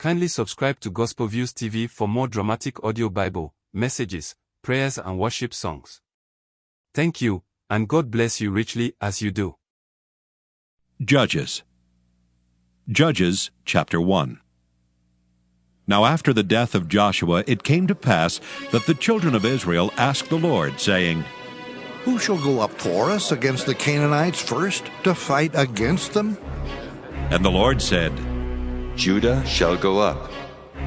Kindly subscribe to Gospel Views TV for more dramatic audio Bible messages, prayers and worship songs. Thank you, and God bless you richly as you do. Judges chapter 1. Now after the death of Joshua it came to pass that the children of Israel asked the Lord, saying, Who shall go up for us against the Canaanites first, to fight against them? And the Lord said, Judah shall go up.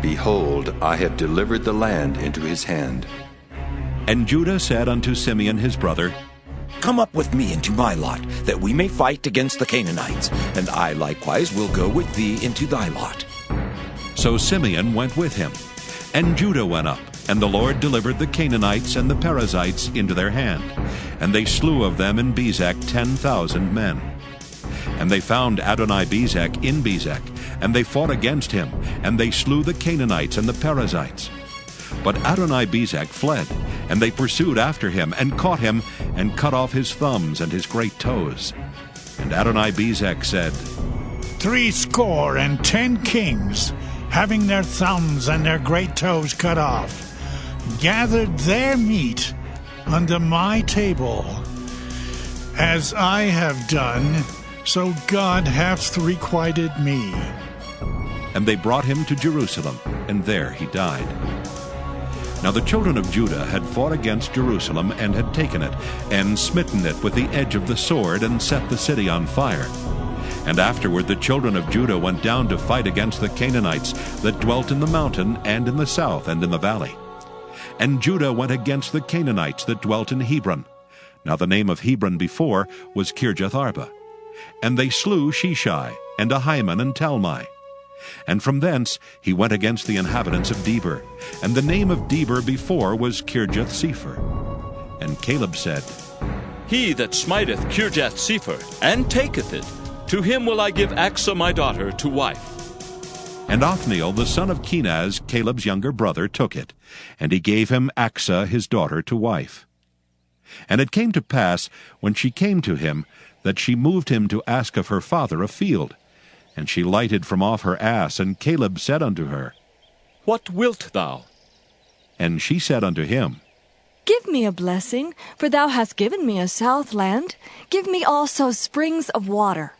Behold, I have delivered the land into his hand. And Judah said unto Simeon his brother, Come up with me into my lot, that we may fight against the Canaanites, and I likewise will go with thee into thy lot. So Simeon went with him. And Judah went up, and the Lord delivered the Canaanites and the Perizzites into their hand. And they slew of them in Bezek 10,000 men. And they found Adoni-Bezek in Bezek, and they fought against him, and they slew the Canaanites and the Perizzites. But Adoni-Bezek fled, and they pursued after him, and caught him, and cut off his thumbs and his great toes. And Adoni-Bezek said, 70 kings, having their thumbs and their great toes cut off, gathered their meat unto my table. As I have done, so God hath requited me. And they brought him to Jerusalem, and there he died. Now the children of Judah had fought against Jerusalem, and had taken it, and smitten it with the edge of the sword, and set the city on fire. And afterward the children of Judah went down to fight against the Canaanites that dwelt in the mountain, and in the south, and in the valley. And Judah went against the Canaanites that dwelt in Hebron. Now the name of Hebron before was Kirjath-arba. And they slew Sheshai, and Ahiman, and Talmai. And from thence he went against the inhabitants of Debir, and the name of Debir before was Kirjath-sepher. And Caleb said, He that smiteth Kirjath-sepher, and taketh it, to him will I give Achsah my daughter to wife. And Othniel the son of Kenaz, Caleb's younger brother, took it, and he gave him Achsah his daughter to wife. And it came to pass, when she came to him, that she moved him to ask of her father a field. And she lighted from off her ass, and Caleb said unto her, What wilt thou? And she said unto him, Give me a blessing, for thou hast given me a south land. Give me also springs of water.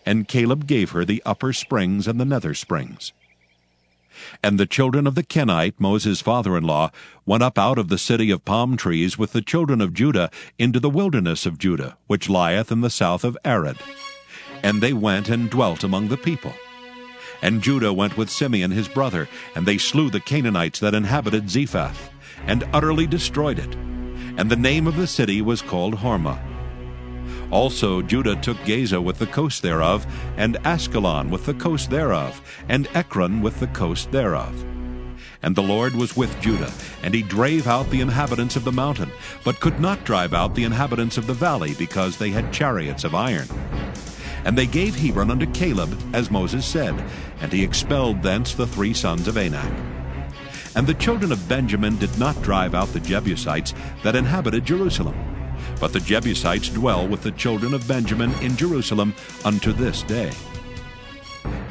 And Caleb gave her the upper springs and the nether springs. And the children of the Kenite, Moses' father-in-law, went up out of the city of palm trees with the children of Judah into the wilderness of Judah, which lieth in the south of Arad. And they went and dwelt among the people. And Judah went with Simeon his brother, and they slew the Canaanites that inhabited Zephath, and utterly destroyed it. And the name of the city was called Hormah. Also Judah took Gaza with the coast thereof, and Askelon with the coast thereof, and Ekron with the coast thereof. And the Lord was with Judah, and he drave out the inhabitants of the mountain, but could not drive out the inhabitants of the valley, because they had chariots of iron. And they gave Hebron unto Caleb, as Moses said, and he expelled thence the 3 sons of Anak. And the children of Benjamin did not drive out the Jebusites that inhabited Jerusalem, but the Jebusites dwell with the children of Benjamin in Jerusalem unto this day.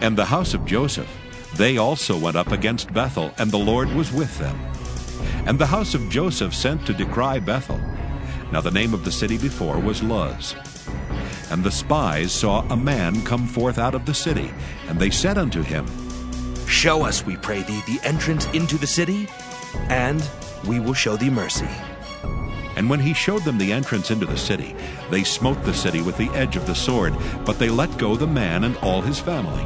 And the house of Joseph, they also went up against Bethel, and the Lord was with them. And the house of Joseph sent to decry Bethel. Now the name of the city before was Luz. And the spies saw a man come forth out of the city, and they said unto him, Show us, we pray thee, the entrance into the city, and we will show thee mercy. And when he showed them the entrance into the city, they smote the city with the edge of the sword, but they let go the man and all his family.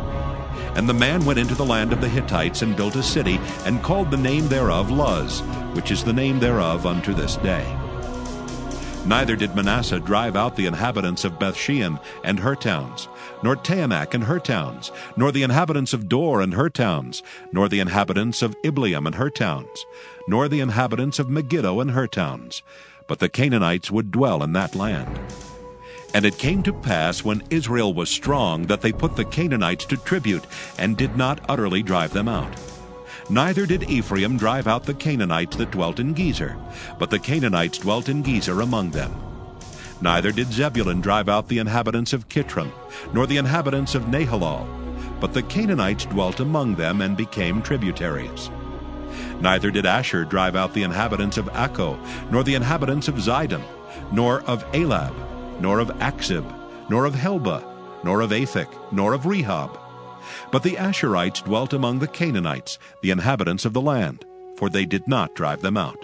And the man went into the land of the Hittites, and built a city, and called the name thereof Luz, which is the name thereof unto this day. Neither did Manasseh drive out the inhabitants of Bethshean and her towns, nor Taanach and her towns, nor the inhabitants of Dor and her towns, nor the inhabitants of Ibleam and her towns, nor the inhabitants of Megiddo and her towns. But the Canaanites would dwell in that land. And it came to pass, when Israel was strong, that they put the Canaanites to tribute, and did not utterly drive them out. Neither did Ephraim drive out the Canaanites that dwelt in Gezer, but the Canaanites dwelt in Gezer among them. Neither did Zebulun drive out the inhabitants of Kitron, nor the inhabitants of Nahalol, but the Canaanites dwelt among them and became tributaries. Neither did Asher drive out the inhabitants of Akko, nor the inhabitants of Zidon, nor of Elab, nor of Akzib, nor of Helba, nor of Aphek, nor of Rehob. But the Asherites dwelt among the Canaanites, the inhabitants of the land, for they did not drive them out.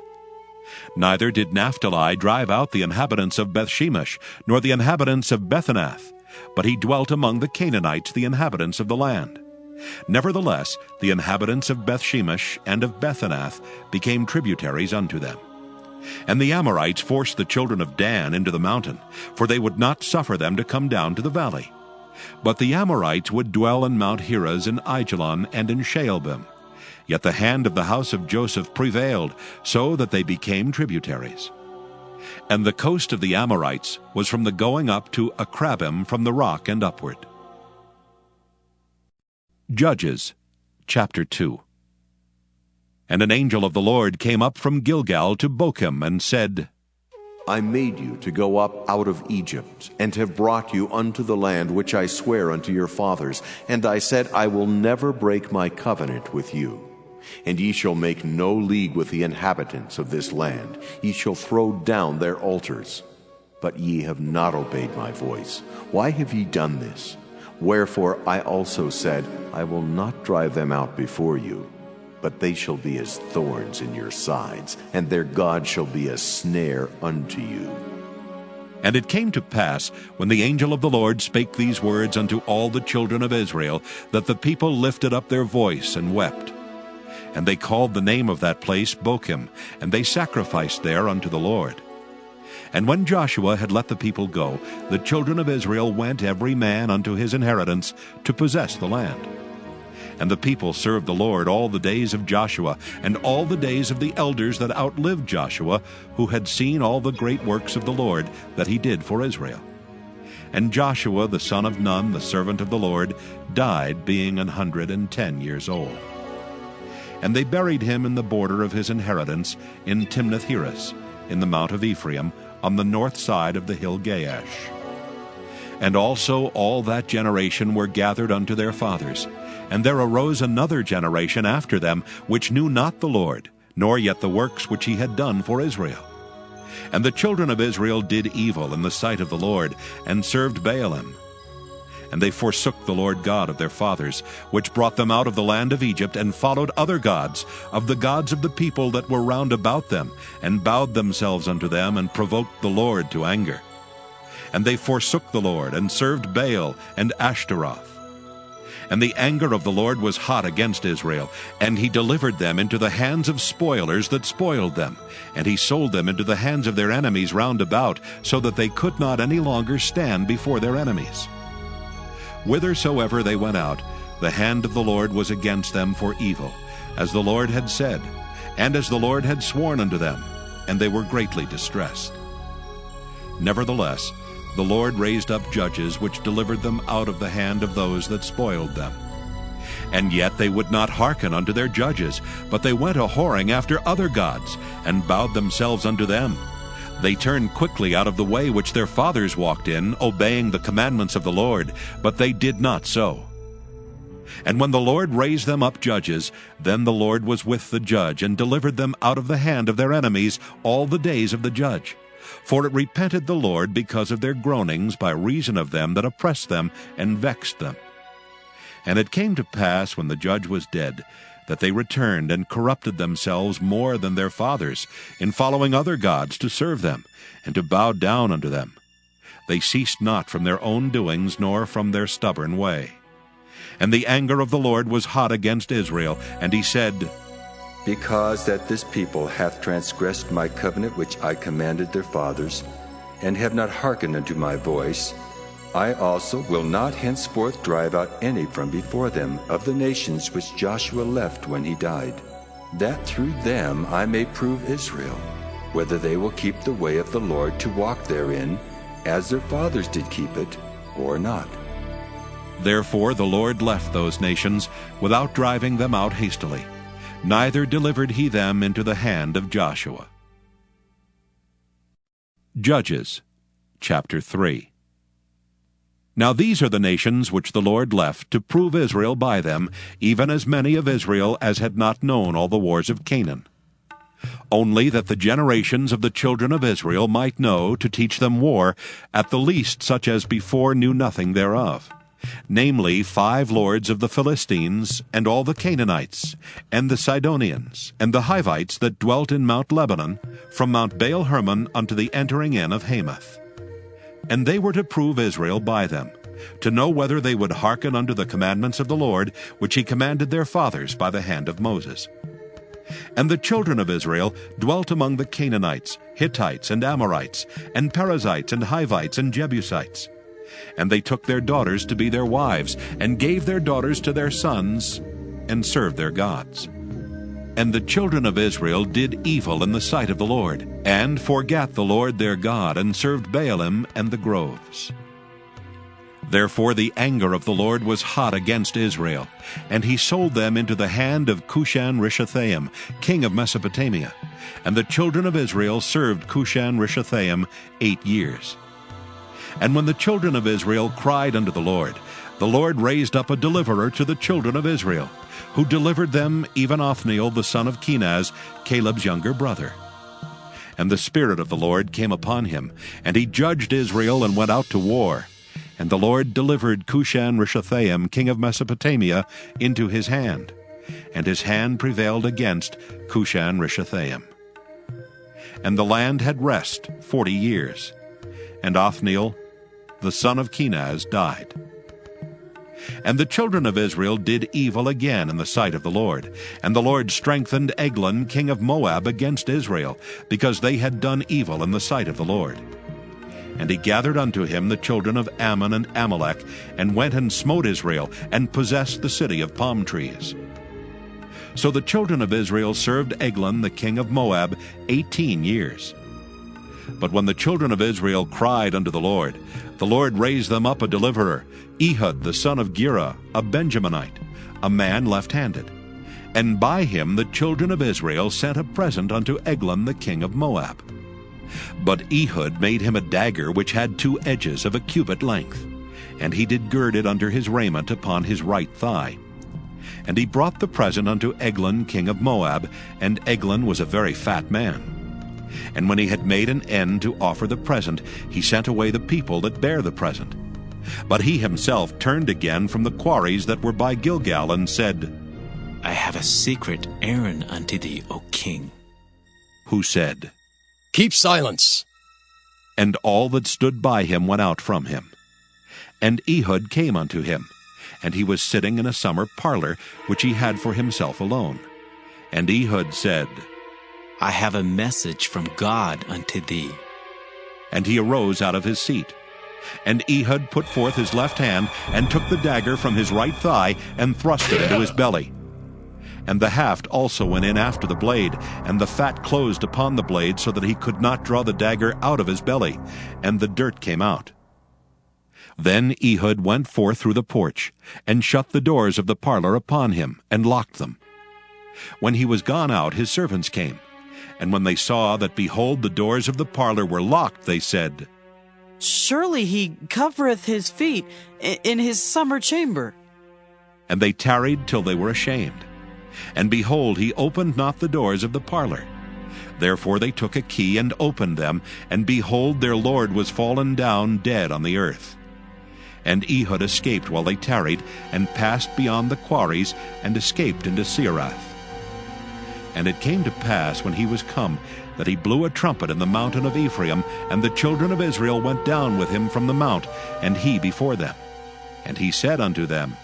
Neither did Naphtali drive out the inhabitants of Bethshemesh, nor the inhabitants of Bethanath, but he dwelt among the Canaanites, the inhabitants of the land. Nevertheless, the inhabitants of Bethshemesh and of Bethanath became tributaries unto them. And the Amorites forced the children of Dan into the mountain, for they would not suffer them to come down to the valley. But the Amorites would dwell in Mount Heres, in Aijalon, and in Shaalbim. Yet the hand of the house of Joseph prevailed, so that they became tributaries. And the coast of the Amorites was from the going up to Akrabim, from the rock and upward. Judges, chapter 2. And an angel of the Lord came up from Gilgal to Bochim, and said, I made you to go up out of Egypt, and have brought you unto the land which I swear unto your fathers. And I said, I will never break my covenant with you. And ye shall make no league with the inhabitants of this land. Ye shall throw down their altars. But ye have not obeyed my voice. Why have ye done this? Wherefore I also said, I will not drive them out before you, but they shall be as thorns in your sides, and their God shall be a snare unto you. And it came to pass, when the angel of the Lord spake these words unto all the children of Israel, that the people lifted up their voice and wept. And they called the name of that place Bochim, and they sacrificed there unto the Lord. And when Joshua had let the people go, the children of Israel went every man unto his inheritance to possess the land. And the people served the Lord all the days of Joshua, and all the days of the elders that outlived Joshua, who had seen all the great works of the Lord that he did for Israel. And Joshua the son of Nun, the servant of the Lord, died, being 110 years old. And they buried him in the border of his inheritance in Timnath-Heres, in the mount of Ephraim, on the north side of the hill Gaash. And also all that generation were gathered unto their fathers. And there arose another generation after them, which knew not the Lord, nor yet the works which he had done for Israel. And the children of Israel did evil in the sight of the Lord, and served Baalim. And they forsook the Lord God of their fathers, which brought them out of the land of Egypt, and followed other gods, of the gods of the people that were round about them, and bowed themselves unto them, and provoked the Lord to anger. And they forsook the Lord, and served Baal and Ashtaroth. And the anger of the Lord was hot against Israel, and he delivered them into the hands of spoilers that spoiled them, and he sold them into the hands of their enemies round about, so that they could not any longer stand before their enemies. Whithersoever they went out, the hand of the Lord was against them for evil, as the Lord had said, and as the Lord had sworn unto them, and they were greatly distressed. Nevertheless, the Lord raised up judges which delivered them out of the hand of those that spoiled them. And yet they would not hearken unto their judges, but they went a-whoring after other gods, and bowed themselves unto them. They turned quickly out of the way which their fathers walked in, obeying the commandments of the Lord, but they did not so. And when the Lord raised them up judges, then the Lord was with the judge, and delivered them out of the hand of their enemies all the days of the judge. For it repented the Lord because of their groanings by reason of them that oppressed them and vexed them. And it came to pass, when the judge was dead, that they returned and corrupted themselves more than their fathers, in following other gods to serve them, and to bow down unto them. They ceased not from their own doings, nor from their stubborn way. And the anger of the Lord was hot against Israel, and he said, Because that this people hath transgressed my covenant which I commanded their fathers, and have not hearkened unto my voice, I also will not henceforth drive out any from before them of the nations which Joshua left when he died, that through them I may prove Israel, whether they will keep the way of the Lord to walk therein, as their fathers did keep it, or not. Therefore the Lord left those nations without driving them out hastily, neither delivered he them into the hand of Joshua. Judges, chapter 3. Now these are the nations which the Lord left to prove Israel by them, even as many of Israel as had not known all the wars of Canaan. Only that the generations of the children of Israel might know, to teach them war, at the least such as before knew nothing thereof, namely 5 lords of the Philistines, and all the Canaanites, and the Sidonians, and the Hivites that dwelt in Mount Lebanon, from Mount Baal-Hermon unto the entering in of Hamath. And they were to prove Israel by them, to know whether they would hearken unto the commandments of the Lord, which he commanded their fathers by the hand of Moses. And the children of Israel dwelt among the Canaanites, Hittites, and Amorites, and Perizzites, and Hivites, and Jebusites. And they took their daughters to be their wives, and gave their daughters to their sons, and served their gods. And the children of Israel did evil in the sight of the Lord, and forgat the Lord their God, and served Baalim and the groves. Therefore the anger of the Lord was hot against Israel, and he sold them into the hand of Cushan-Rishathaim, king of Mesopotamia. And the children of Israel served Cushan-Rishathaim 8 years. And when the children of Israel cried unto the Lord raised up a deliverer to the children of Israel, who delivered them, even Othniel the son of Kenaz, Caleb's younger brother. And the Spirit of the Lord came upon him, and he judged Israel and went out to war. And the Lord delivered Cushan-Rishathaim, king of Mesopotamia, into his hand, and his hand prevailed against Cushan-Rishathaim. And the land had rest 40 years, and Othniel, the son of Kenaz, died. And the children of Israel did evil again in the sight of the Lord, and the Lord strengthened Eglon, king of Moab, against Israel, because they had done evil in the sight of the Lord. And he gathered unto him the children of Ammon and Amalek, and went and smote Israel, and possessed the city of palm trees. So the children of Israel served Eglon the king of Moab 18 years. But when the children of Israel cried unto the Lord raised them up a deliverer, Ehud the son of Gera, a Benjaminite, a man left-handed. And by him the children of Israel sent a present unto Eglon the king of Moab. But Ehud made him a dagger which had 2 edges of a cubit length, and he did gird it under his raiment upon his right thigh. And he brought the present unto Eglon king of Moab, and Eglon was a very fat man. And when he had made an end to offer the present, he sent away the people that bare the present. But he himself turned again from the quarries that were by Gilgal, and said, I have a secret errand unto thee, O king. Who said, Keep silence. And all that stood by him went out from him. And Ehud came unto him, and he was sitting in a summer parlor, which he had for himself alone. And Ehud said, I have a message from God unto thee. And he arose out of his seat. And Ehud put forth his left hand, and took the dagger from his right thigh, and thrust it into his belly. And the haft also went in after the blade, and the fat closed upon the blade, so that he could not draw the dagger out of his belly, and the dirt came out. Then Ehud went forth through the porch, and shut the doors of the parlor upon him, and locked them. When he was gone out, his servants came. And when they saw that, behold, the doors of the parlor were locked, they said, Surely he covereth his feet in his summer chamber. And they tarried till they were ashamed. And behold, he opened not the doors of the parlor. Therefore they took a key and opened them, and behold, their lord was fallen down dead on the earth. And Ehud escaped while they tarried, and passed beyond the quarries, and escaped into Seirath. And it came to pass, when he was come, that he blew a trumpet in the mountain of Ephraim, and the children of Israel went down with him from the mount, and he before them. And he said unto them,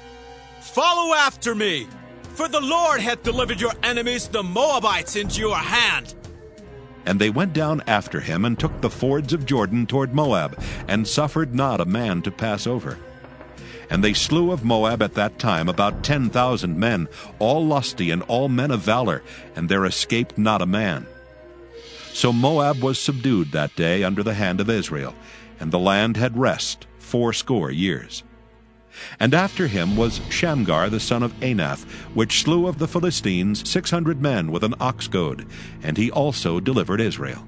Follow after me, for the Lord hath delivered your enemies, the Moabites, into your hand. And they went down after him, and took the fords of Jordan toward Moab, and suffered not a man to pass over. And they slew of Moab at that time about 10,000 men, all lusty and all men of valor, and there escaped not a man. So Moab was subdued that day under the hand of Israel, and the land had rest 80 years. And after him was Shamgar the son of Anath, which slew of the Philistines 600 men with an ox goad, and he also delivered Israel.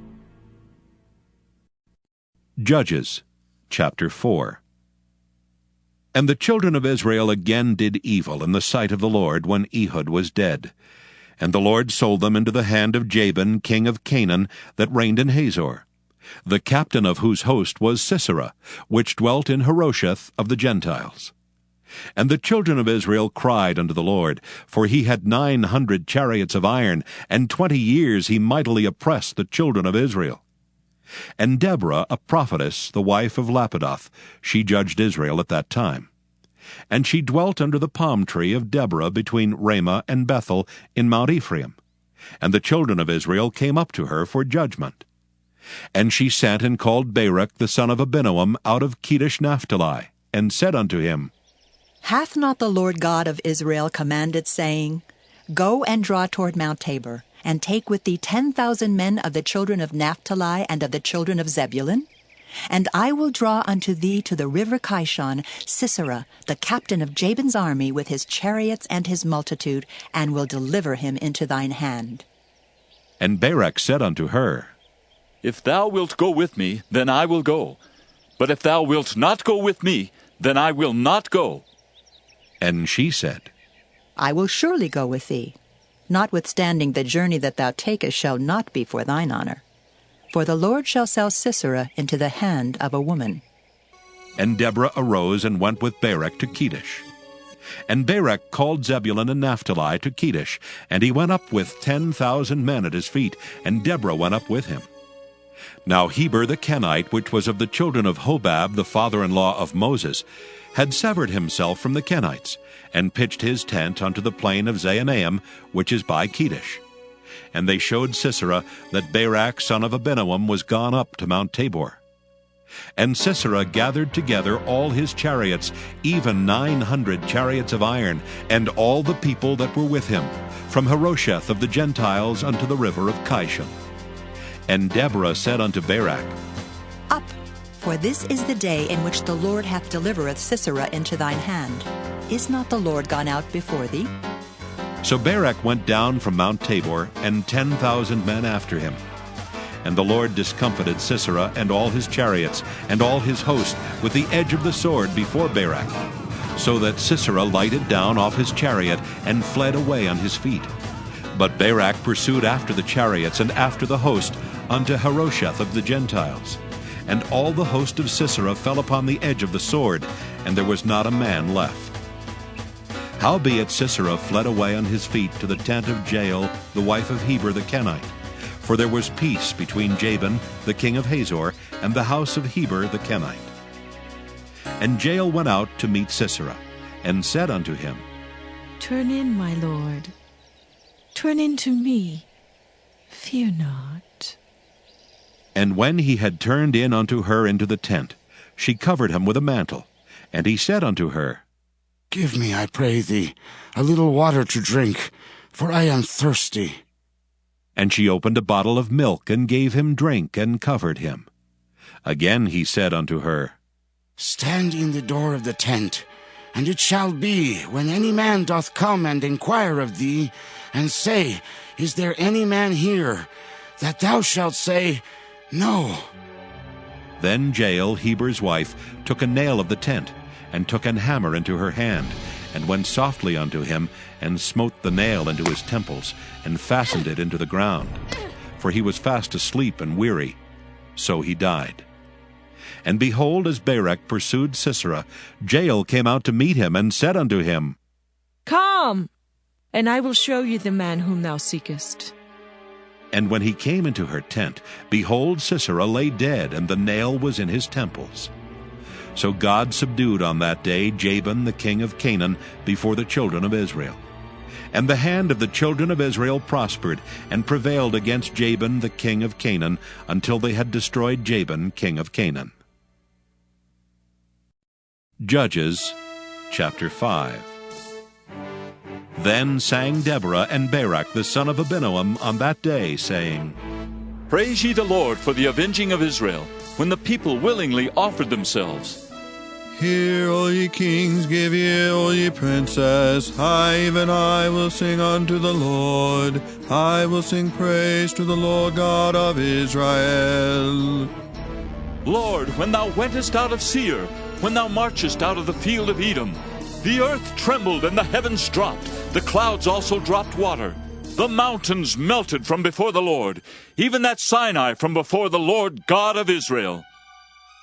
Judges chapter 4. And the children of Israel again did evil in the sight of the Lord when Ehud was dead. And the Lord sold them into the hand of Jabin, king of Canaan, that reigned in Hazor, the captain of whose host was Sisera, which dwelt in Harosheth of the Gentiles. And the children of Israel cried unto the Lord, for he had 900 chariots of iron, and 20 years he mightily oppressed the children of Israel. And Deborah, a prophetess, the wife of Lapidoth, she judged Israel at that time. And she dwelt under the palm tree of Deborah between Ramah and Bethel in Mount Ephraim. And the children of Israel came up to her for judgment. And she sent and called Barak the son of Abinoam out of Kedesh Naphtali, and said unto him, Hath not the Lord God of Israel commanded, saying, Go and draw toward Mount Tabor, and take with thee 10,000 men of the children of Naphtali and of the children of Zebulun? And I will draw unto thee to the river Kishon Sisera, the captain of Jabin's army, with his chariots and his multitude, and will deliver him into thine hand. And Barak said unto her, If thou wilt go with me, then I will go. But if thou wilt not go with me, then I will not go. And she said, I will surely go with thee. Notwithstanding the journey that thou takest shall not be for thine honor. For the Lord shall sell Sisera into the hand of a woman. And Deborah arose and went with Barak to Kedesh. And Barak called Zebulun and Naphtali to Kedesh, and he went up with 10,000 men at his feet, and Deborah went up with him. Now Heber the Kenite, which was of the children of Hobab, the father-in-law of Moses, had severed himself from the Kenites, and pitched his tent unto the plain of Zaanaim, which is by Kedesh. And they showed Sisera that Barak son of Abinoam was gone up to Mount Tabor. And Sisera gathered together all his chariots, even 900 chariots of iron, and all the people that were with him, from Harosheth of the Gentiles unto the river of Kishon. And Deborah said unto Barak, Up, for this is the day in which the Lord hath delivereth Sisera into thine hand. Is not the Lord gone out before thee? So Barak went down from Mount Tabor, and 10,000 men after him. And the Lord discomfited Sisera and all his chariots, and all his host, with the edge of the sword before Barak, so that Sisera lighted down off his chariot, and fled away on his feet. But Barak pursued after the chariots, and after the host, unto Harosheth of the Gentiles. And all the host of Sisera fell upon the edge of the sword, and there was not a man left. Howbeit Sisera fled away on his feet to the tent of Jael, the wife of Heber the Kenite. For there was peace between Jabin, the king of Hazor, and the house of Heber the Kenite. And Jael went out to meet Sisera, and said unto him, Turn in, my lord. Turn in to me. Fear not. And when he had turned in unto her into the tent, she covered him with a mantle. And he said unto her, Give me, I pray thee, a little water to drink, for I am thirsty. And she opened a bottle of milk, and gave him drink, and covered him. Again he said unto her, Stand in the door of the tent, and it shall be, when any man doth come and inquire of thee, and say, Is there any man here? That thou shalt say, No. Then Jael, Heber's wife, took a nail of the tent, and took an hammer into her hand, and went softly unto him, and smote the nail into his temples, and fastened it into the ground. For he was fast asleep and weary. So he died. And behold, as Barak pursued Sisera, Jael came out to meet him, and said unto him, Come, and I will show you the man whom thou seekest. And when he came into her tent, behold, Sisera lay dead, and the nail was in his temples. So God subdued on that day Jabin the king of Canaan before the children of Israel. And the hand of the children of Israel prospered, and prevailed against Jabin the king of Canaan, until they had destroyed Jabin king of Canaan. Judges chapter 5. Then sang Deborah and Barak the son of Abinoam on that day, saying, Praise ye the Lord for the avenging of Israel, when the people willingly offered themselves. Hear, all ye kings, give ear, all ye princes. I, even I, will sing unto the Lord. I will sing praise to the Lord God of Israel. Lord, when thou wentest out of Seir, when thou marchest out of the field of Edom. The earth trembled and the heavens dropped. The clouds also dropped water. The mountains melted from before the Lord, even that Sinai from before the Lord God of Israel.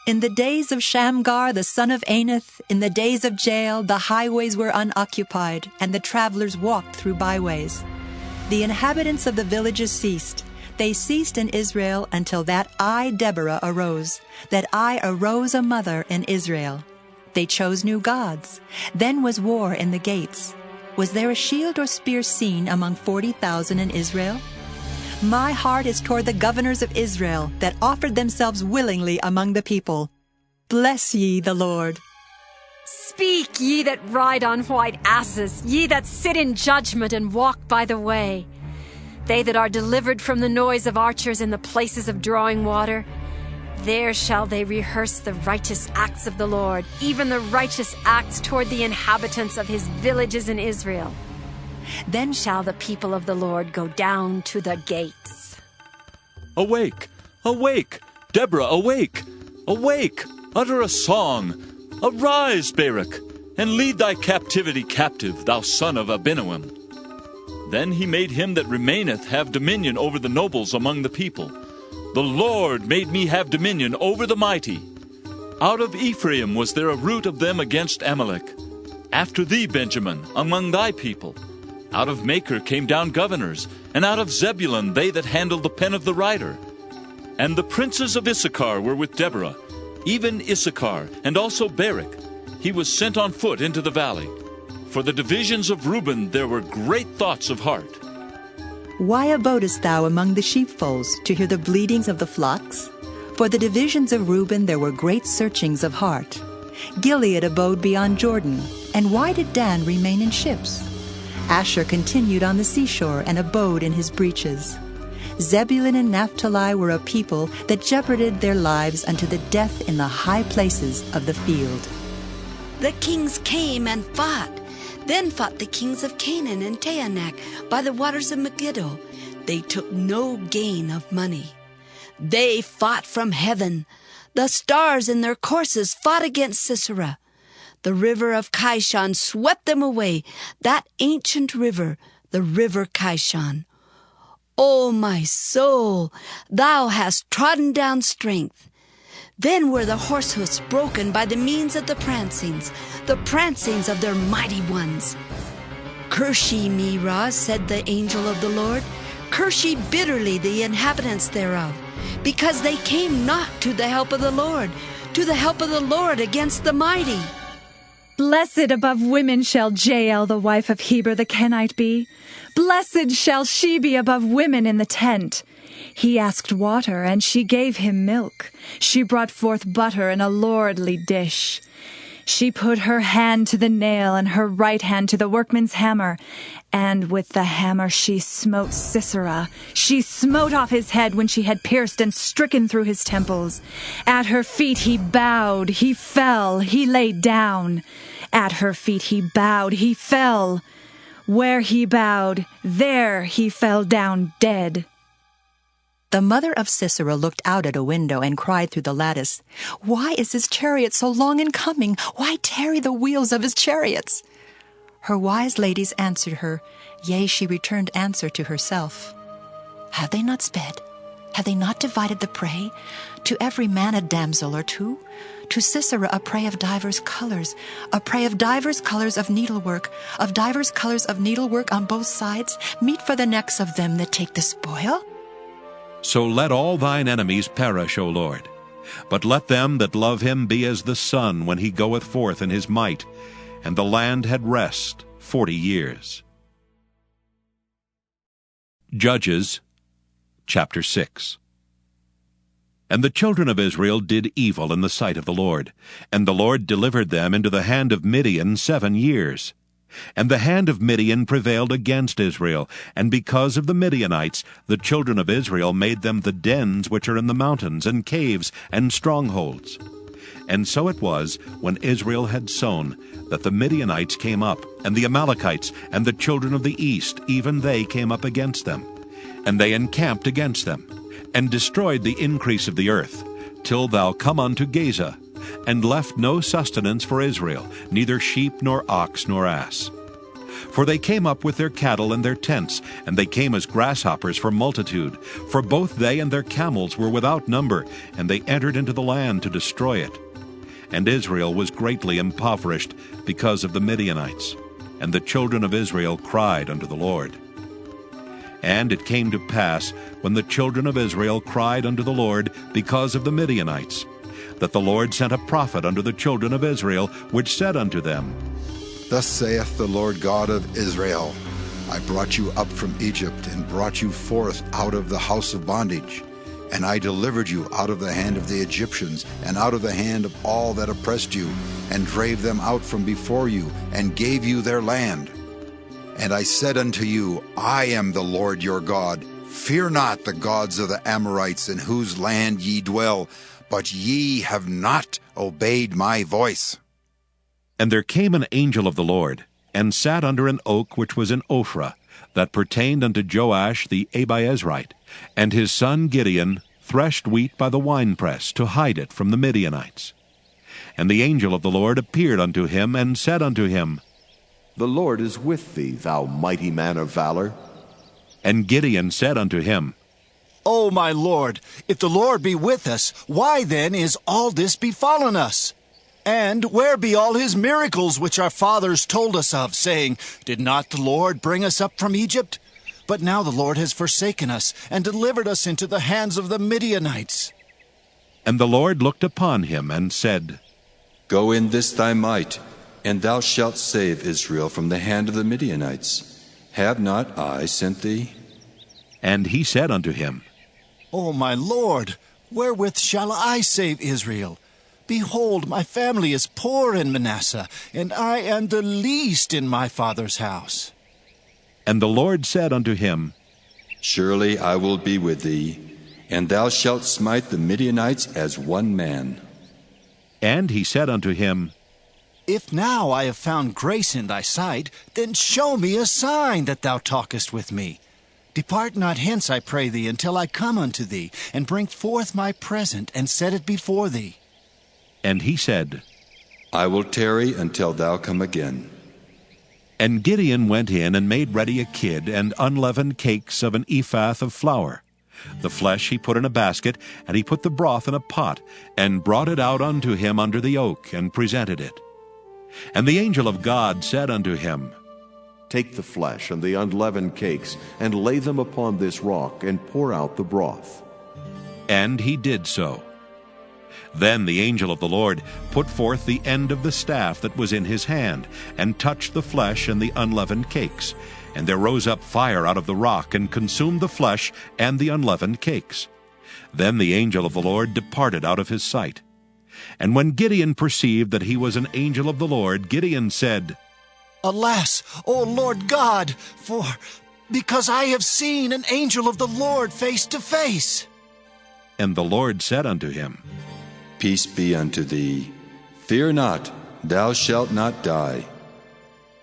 In the days of Shamgar, the son of Anath, in the days of Jael, the highways were unoccupied, and the travelers walked through byways. The inhabitants of the villages ceased. They ceased in Israel until that I, Deborah, arose, that I arose a mother in Israel. They chose new gods. Then was war in the gates. Was there a shield or spear seen among 40,000 in Israel? My heart is toward the governors of Israel, that offered themselves willingly among the people. Bless ye the Lord. Speak, ye that ride on white asses, ye that sit in judgment and walk by the way. They that are delivered from the noise of archers in the places of drawing water, there shall they rehearse the righteous acts of the Lord, even the righteous acts toward the inhabitants of his villages in Israel. Then shall the people of the Lord go down to the gates. Awake, awake, Deborah, awake, awake, utter a song. Arise, Barak, and lead thy captivity captive, thou son of Abinoam. Then he made him that remaineth have dominion over the nobles among the people. The Lord made me have dominion over the mighty. Out of Ephraim was there a root of them against Amalek. After thee, Benjamin, among thy people. Out of Machir came down governors, and out of Zebulun they that handled the pen of the writer. And the princes of Issachar were with Deborah, even Issachar, and also Barak. He was sent on foot into the valley. For the divisions of Reuben there were great thoughts of heart. Why abodest thou among the sheepfolds, to hear the bleatings of the flocks? For the divisions of Reuben there were great searchings of heart. Gilead abode beyond Jordan, and why did Dan remain in ships? Asher continued on the seashore, and abode in his breaches. Zebulun and Naphtali were a people that jeoparded their lives unto the death in the high places of the field. The kings came and fought. Then fought the kings of Canaan and Taanach by the waters of Megiddo. They took no gain of money. They fought from heaven. The stars in their courses fought against Sisera. The river of Kishon swept them away, that ancient river, the river Kishon. O my soul, thou hast trodden down strength. Then were the horse hoofs broken by the means of the prancings of their mighty ones. Curse ye me, Ra, said the angel of the Lord. Curse ye bitterly the inhabitants thereof, because they came not to the help of the Lord against the mighty. Blessed above women shall Jael, the wife of Heber the Kenite, be. Blessed shall she be above women in the tent. He asked water, and she gave him milk. She brought forth butter in a lordly dish. She put her hand to the nail, and her right hand to the workman's hammer. And with the hammer she smote Sisera. She smote off his head when she had pierced and stricken through his temples. At her feet he bowed, he fell, he lay down. At her feet he bowed, he fell. Where he bowed, there he fell down dead. The mother of Sisera looked out at a window and cried through the lattice, Why is his chariot so long in coming? Why tarry the wheels of his chariots? Her wise ladies answered her, yea, she returned answer to herself. Have they not sped? Have they not divided the prey? To every man a damsel or two? To Sisera a prey of divers colors, a prey of divers colors of needlework on both sides, meet for the necks of them that take the spoil? So let all thine enemies perish, O Lord. But let them that love him be as the sun when he goeth forth in his might. And the land had rest 40 years. Judges, chapter 6. And the children of Israel did evil in the sight of the Lord, and the Lord delivered them into the hand of Midian 7 years. And the hand of Midian prevailed against Israel, and because of the Midianites the children of Israel made them the dens which are in the mountains, and caves, and strongholds. And so it was, when Israel had sown, that the Midianites came up, and the Amalekites, and the children of the east, even they came up against them. And they encamped against them, and destroyed the increase of the earth, till thou come unto Gaza. and left no sustenance for Israel, neither sheep nor ox nor ass. For they came up with their cattle and their tents, and they came as grasshoppers for multitude. For both they and their camels were without number, and they entered into the land to destroy it. And Israel was greatly impoverished because of the Midianites. And the children of Israel cried unto the Lord. And it came to pass, when the children of Israel cried unto the Lord because of the Midianites, that the Lord sent a prophet unto the children of Israel, which said unto them, Thus saith the Lord God of Israel, I brought you up from Egypt, and brought you forth out of the house of bondage. And I delivered you out of the hand of the Egyptians, and out of the hand of all that oppressed you, and drave them out from before you, and gave you their land. And I said unto you, I am the Lord your God. Fear not the gods of the Amorites, in whose land ye dwell, but ye have not obeyed my voice. And there came an angel of the Lord, and sat under an oak which was in Ophrah, that pertained unto Joash the Abiezrite. And his son Gideon threshed wheat by the winepress, to hide it from the Midianites. And the angel of the Lord appeared unto him, and said unto him, The Lord is with thee, thou mighty man of valor. And Gideon said unto him, O my Lord, if the Lord be with us, why then is all this befallen us? And where be all his miracles which our fathers told us of, saying, Did not the Lord bring us up from Egypt? But now the Lord has forsaken us, and delivered us into the hands of the Midianites. And the Lord looked upon him, and said, Go in this thy might, and thou shalt save Israel from the hand of the Midianites. Have not I sent thee? And he said unto him, O my Lord, wherewith shall I save Israel? Behold, my family is poor in Manasseh, and I am the least in my father's house. And the Lord said unto him, Surely I will be with thee, and thou shalt smite the Midianites as one man. And he said unto him, If now I have found grace in thy sight, then show me a sign that thou talkest with me. Depart not hence, I pray thee, until I come unto thee, and bring forth my present, and set it before thee. And he said, I will tarry until thou come again. And Gideon went in and made ready a kid and unleavened cakes of an ephah of flour. The flesh he put in a basket, and he put the broth in a pot, and brought it out unto him under the oak, and presented it. And the angel of God said unto him, Take the flesh and the unleavened cakes, and lay them upon this rock, and pour out the broth. And he did so. Then the angel of the Lord put forth the end of the staff that was in his hand, and touched the flesh and the unleavened cakes. And there rose up fire out of the rock, and consumed the flesh and the unleavened cakes. Then the angel of the Lord departed out of his sight. And when Gideon perceived that he was an angel of the Lord, Gideon said, Alas, O Lord God, because I have seen an angel of the Lord face to face. And the Lord said unto him, Peace be unto thee. Fear not, thou shalt not die.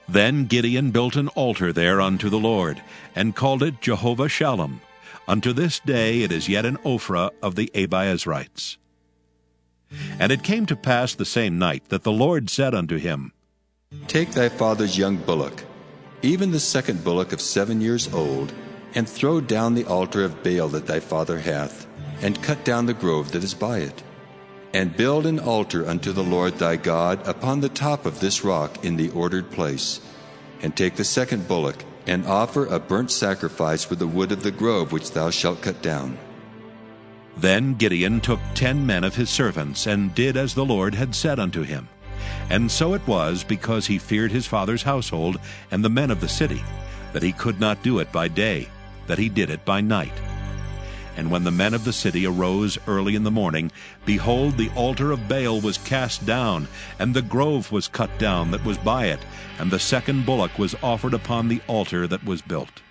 Then Gideon built an altar there unto the Lord, and called it Jehovah Shalom. Unto this day it is yet in Ophrah of the Abiezrites. And it came to pass the same night that the Lord said unto him, Take thy father's young bullock, even the second bullock of 7 years old, and throw down the altar of Baal that thy father hath, and cut down the grove that is by it. And build an altar unto the Lord thy God upon the top of this rock in the ordered place. And take the second bullock, and offer a burnt sacrifice with the wood of the grove which thou shalt cut down. Then Gideon took 10 men of his servants, and did as the Lord had said unto him. And so it was, because he feared his father's household and the men of the city, that he could not do it by day, that he did it by night. And when the men of the city arose early in the morning, behold, the altar of Baal was cast down, and the grove was cut down that was by it, and the second bullock was offered upon the altar that was built.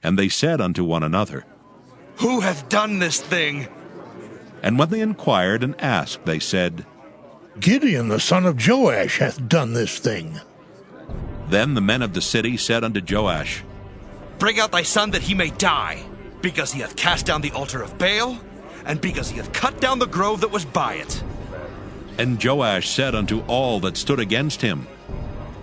And they said unto one another, Who hath done this thing? And when they inquired and asked, they said, Gideon the son of Joash hath done this thing. Then the men of the city said unto Joash, Bring out thy son that he may die, because he hath cast down the altar of Baal, and because he hath cut down the grove that was by it. And Joash said unto all that stood against him,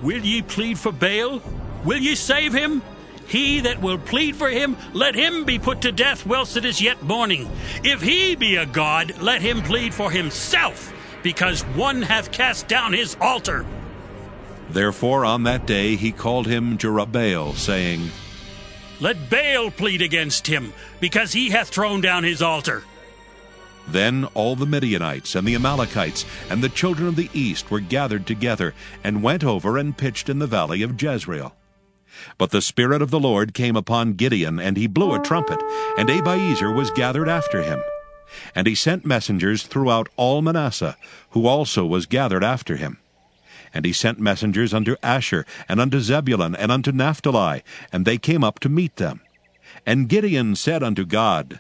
Will ye plead for Baal? Will ye save him? He that will plead for him, let him be put to death whilst it is yet morning. If he be a god, let him plead for himself, because one hath cast down his altar. Therefore on that day he called him Jerubbaal, saying, Let Baal plead against him, because he hath thrown down his altar. Then all the Midianites and the Amalekites and the children of the east were gathered together, and went over and pitched in the valley of Jezreel. But the Spirit of the Lord came upon Gideon, and he blew a trumpet, and Abiezer was gathered after him. And he sent messengers throughout all Manasseh, who also was gathered after him. And he sent messengers unto Asher, and unto Zebulun, and unto Naphtali, and they came up to meet them. And Gideon said unto God,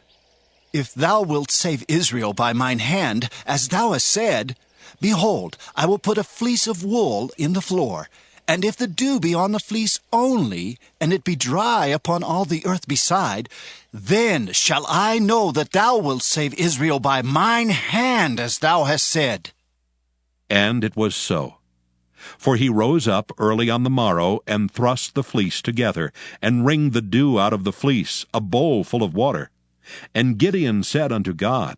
If thou wilt save Israel by mine hand, as thou hast said, behold, I will put a fleece of wool in the floor, and if the dew be on the fleece only, and it be dry upon all the earth beside, then shall I know that thou wilt save Israel by mine hand, as thou hast said. And it was so. For he rose up early on the morrow, and thrust the fleece together, and wringed the dew out of the fleece, a bowl full of water. And Gideon said unto God,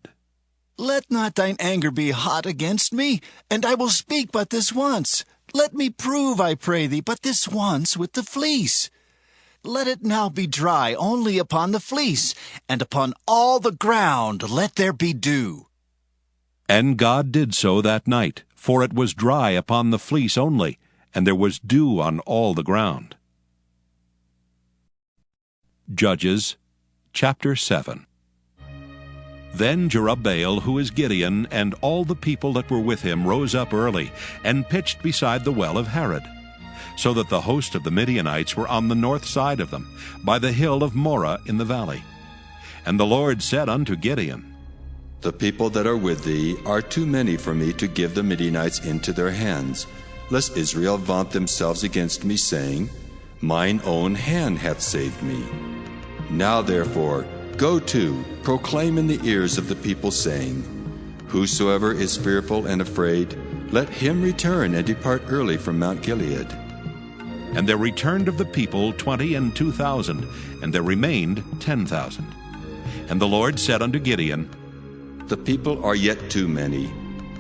Let not thine anger be hot against me, and I will speak but this once. Let me prove, I pray thee, but this once with the fleece. Let it now be dry only upon the fleece, and upon all the ground let there be dew. And God did so that night, for it was dry upon the fleece only, and there was dew on all the ground. Judges chapter 7. Then Jerubbaal, who is Gideon, and all the people that were with him rose up early, and pitched beside the well of Harod, so that the host of the Midianites were on the north side of them, by the hill of Moreh in the valley. And the Lord said unto Gideon, The people that are with thee are too many for me to give the Midianites into their hands, lest Israel vaunt themselves against me, saying, Mine own hand hath saved me. Now therefore, go to, proclaim in the ears of the people, saying, Whosoever is fearful and afraid, let him return and depart early from Mount Gilead. And there returned of the people 22,000, and there remained 10,000. And the Lord said unto Gideon, The people are yet too many.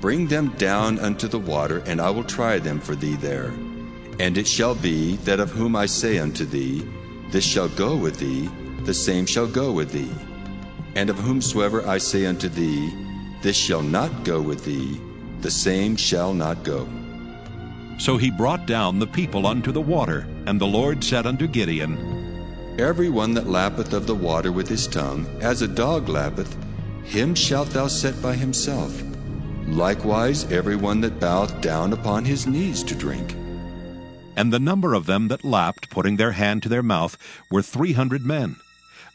Bring them down unto the water, and I will try them for thee there. And it shall be that of whom I say unto thee, This shall go with thee, the same shall go with thee. And of whomsoever I say unto thee, This shall not go with thee, the same shall not go. So he brought down the people unto the water, and the Lord said unto Gideon, Every one that lappeth of the water with his tongue, as a dog lappeth, him shalt thou set by himself. Likewise every one that boweth down upon his knees to drink. And the number of them that lapped, putting their hand to their mouth, were 300 men.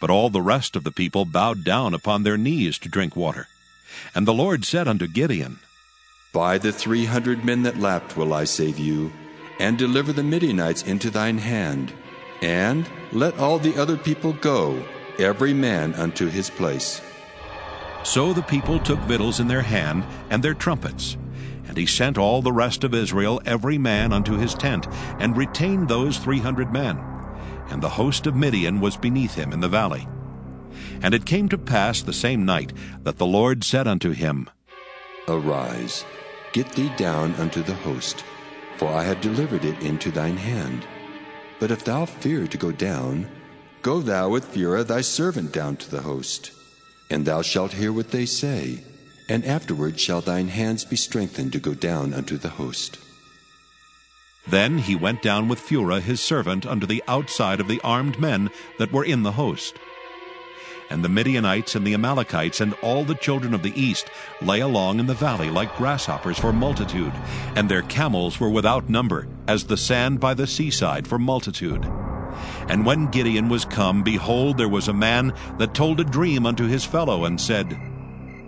But all the rest of the people bowed down upon their knees to drink water. And the Lord said unto Gideon, By the 300 men that lapped will I save you, and deliver the Midianites into thine hand. And let all the other people go, every man unto his place. So the people took victuals in their hand, and their trumpets. And he sent all the rest of Israel, every man unto his tent, and retained those 300 men. And the host of Midian was beneath him in the valley. And it came to pass the same night that the Lord said unto him, Arise, get thee down unto the host, for I have delivered it into thine hand. But if thou fear to go down, go thou with Phurah thy servant down to the host. And thou shalt hear what they say, and afterward shall thine hands be strengthened to go down unto the host. Then he went down with Phurah his servant unto the outside of the armed men that were in the host. And the Midianites and the Amalekites and all the children of the east lay along in the valley like grasshoppers for multitude, and their camels were without number, as the sand by the seaside for multitude. And when Gideon was come, behold, there was a man that told a dream unto his fellow, and said,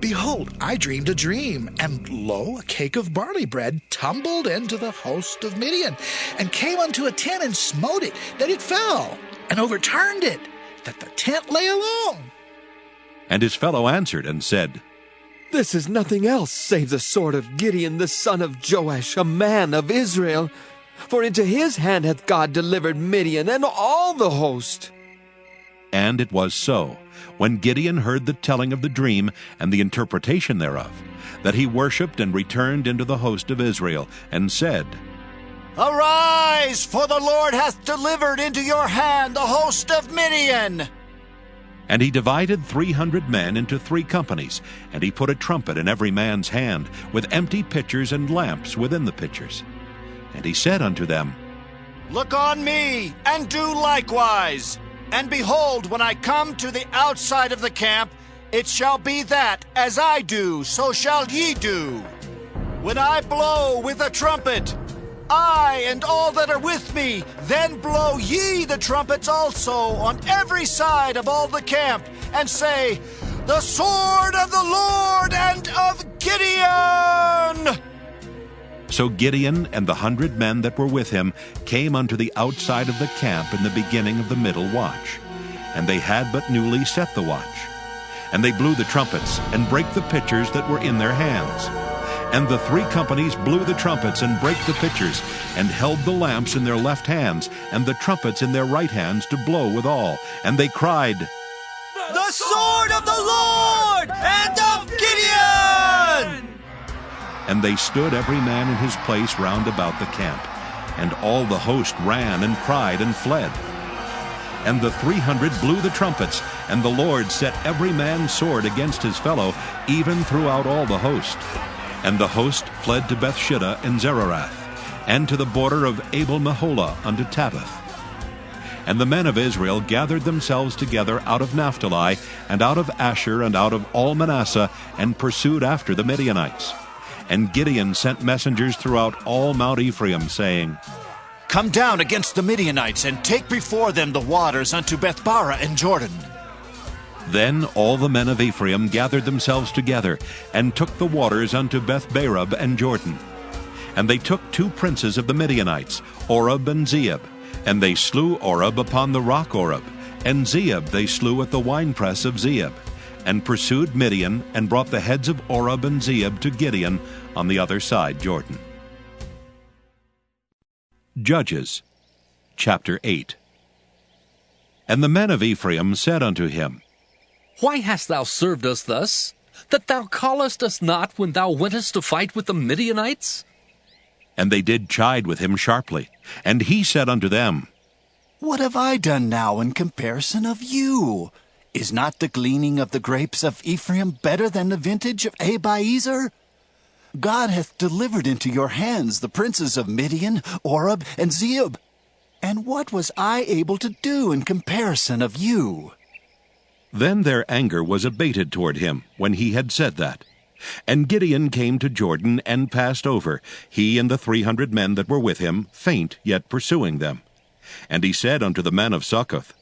Behold, I dreamed a dream, and lo, a cake of barley bread tumbled into the host of Midian, and came unto a tent and smote it, that it fell, and overturned it, that the tent lay alone. And his fellow answered and said, This is nothing else save the sword of Gideon the son of Joash, a man of Israel. For into his hand hath God delivered Midian and all the host. And it was so, when Gideon heard the telling of the dream and the interpretation thereof, that he worshipped and returned into the host of Israel, and said, Arise, for the Lord hath delivered into your hand the host of Midian. And he divided 300 men into 3 companies, and he put a trumpet in every man's hand, with empty pitchers and lamps within the pitchers. And he said unto them, Look on me, and do likewise. And behold, when I come to the outside of the camp, it shall be that, as I do, so shall ye do. When I blow with a trumpet, I and all that are with me, then blow ye the trumpets also on every side of all the camp, and say, The sword of the Lord and of Gideon! So Gideon and the 100 men that were with him came unto the outside of the camp in the beginning of the middle watch. And they had but newly set the watch. And they blew the trumpets, and brake the pitchers that were in their hands. And the 3 companies blew the trumpets, and brake the pitchers, and held the lamps in their left hands, and the trumpets in their right hands to blow withal. And they cried, The sword of the Lord and of Gideon! And they stood every man in his place round about the camp. And all the host ran and cried and fled. And the 300 blew the trumpets, and the Lord set every man's sword against his fellow, even throughout all the host. And the host fled to Bethshitta and Zererath, and to the border of Abel-Meholah unto Tabbath. And the men of Israel gathered themselves together out of Naphtali, and out of Asher, and out of all Manasseh, and pursued after the Midianites. And Gideon sent messengers throughout all Mount Ephraim, saying, Come down against the Midianites, and take before them the waters unto Bethbara and Jordan. Then all the men of Ephraim gathered themselves together, and took the waters unto Bethbarab and Jordan. And they took 2 princes of the Midianites, Oreb and Zeeb. And they slew Oreb upon the rock Oreb, and Zeeb they slew at the winepress of Zeeb, and pursued Midian, and brought the heads of Oreb and Zeeb to Gideon on the other side Jordan. Judges chapter 8. And the men of Ephraim said unto him, Why hast thou served us thus, that thou callest us not when thou wentest to fight with the Midianites? And they did chide with him sharply. And he said unto them, What have I done now in comparison of you? Is not the gleaning of the grapes of Ephraim better than the vintage of Abiezer? God hath delivered into your hands the princes of Midian, Oreb, and Zeeb. And what was I able to do in comparison of you? Then their anger was abated toward him, when he had said that. And Gideon came to Jordan, and passed over, he and the 300 men that were with him, faint, yet pursuing them. And he said unto the men of Succoth,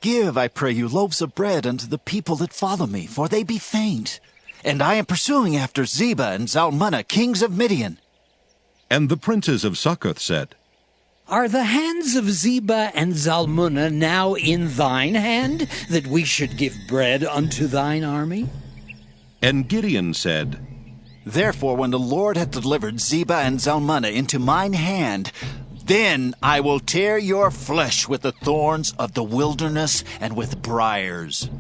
Give, I pray you, loaves of bread unto the people that follow me, for they be faint. And I am pursuing after Zebah and Zalmunna, kings of Midian. And the princes of Succoth said, Are the hands of Zebah and Zalmunna now in thine hand, that we should give bread unto thine army? And Gideon said, Therefore, when the Lord hath delivered Zebah and Zalmunna into mine hand, then I will tear your flesh with the thorns of the wilderness and with briars.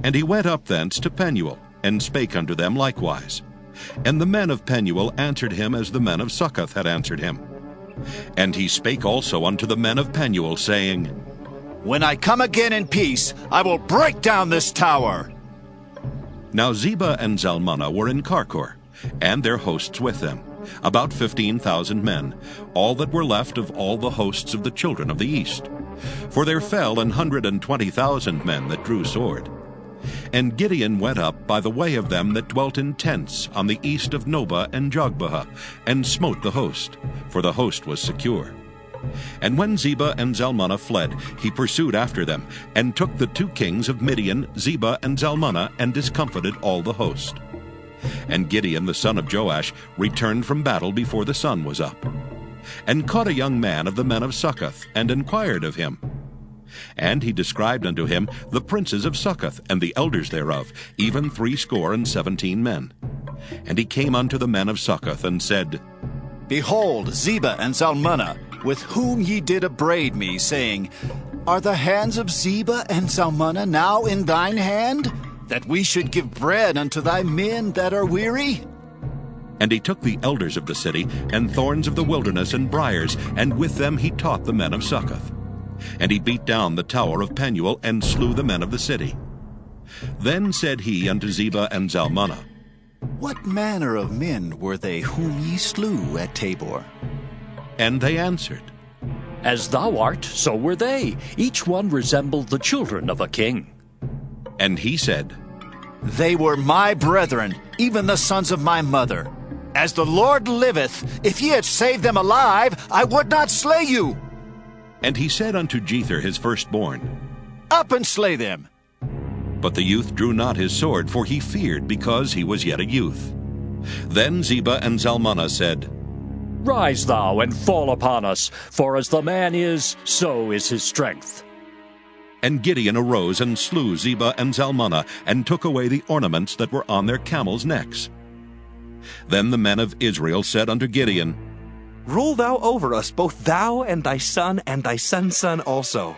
And he went up thence to Penuel, and spake unto them likewise. And the men of Penuel answered him as the men of Succoth had answered him. And he spake also unto the men of Penuel, saying, When I come again in peace, I will break down this tower. Now Zebah and Zalmunna were in Karkor, and their hosts with them, about 15,000 men, all that were left of all the hosts of the children of the east. For there fell 120,000 men that drew sword. And Gideon went up by the way of them that dwelt in tents on the east of Nobah and Jogbehah, and smote the host, for the host was secure. And when Zebah and Zalmunna fled, he pursued after them, and took the 2 kings of Midian, Zebah and Zalmunna, and discomfited all the host. And Gideon the son of Joash returned from battle before the sun was up, and caught a young man of the men of Succoth, and inquired of him. And he described unto him the princes of Succoth, and the elders thereof, even 70 men. And he came unto the men of Succoth, and said, Behold, Zebah and Zalmunna, with whom ye did upbraid me, saying, Are the hands of Zebah and Zalmunna now in thine hand, that we should give bread unto thy men that are weary? And he took the elders of the city, and thorns of the wilderness, and briars, and with them he taught the men of Succoth. And he beat down the tower of Penuel, and slew the men of the city. Then said he unto Zebah and Zalmunna, What manner of men were they whom ye slew at Tabor? And they answered, As thou art, so were they. Each one resembled the children of a king. And he said, They were my brethren, even the sons of my mother. As the Lord liveth, if ye had saved them alive, I would not slay you. And he said unto Jether his firstborn, Up and slay them. But the youth drew not his sword, for he feared, because he was yet a youth. Then Zebah and Zalmunna said, Rise thou and fall upon us, for as the man is, so is his strength. And Gideon arose and slew Zebah and Zalmunna, and took away the ornaments that were on their camels' necks. Then the men of Israel said unto Gideon, Rule thou over us, both thou and thy son son also,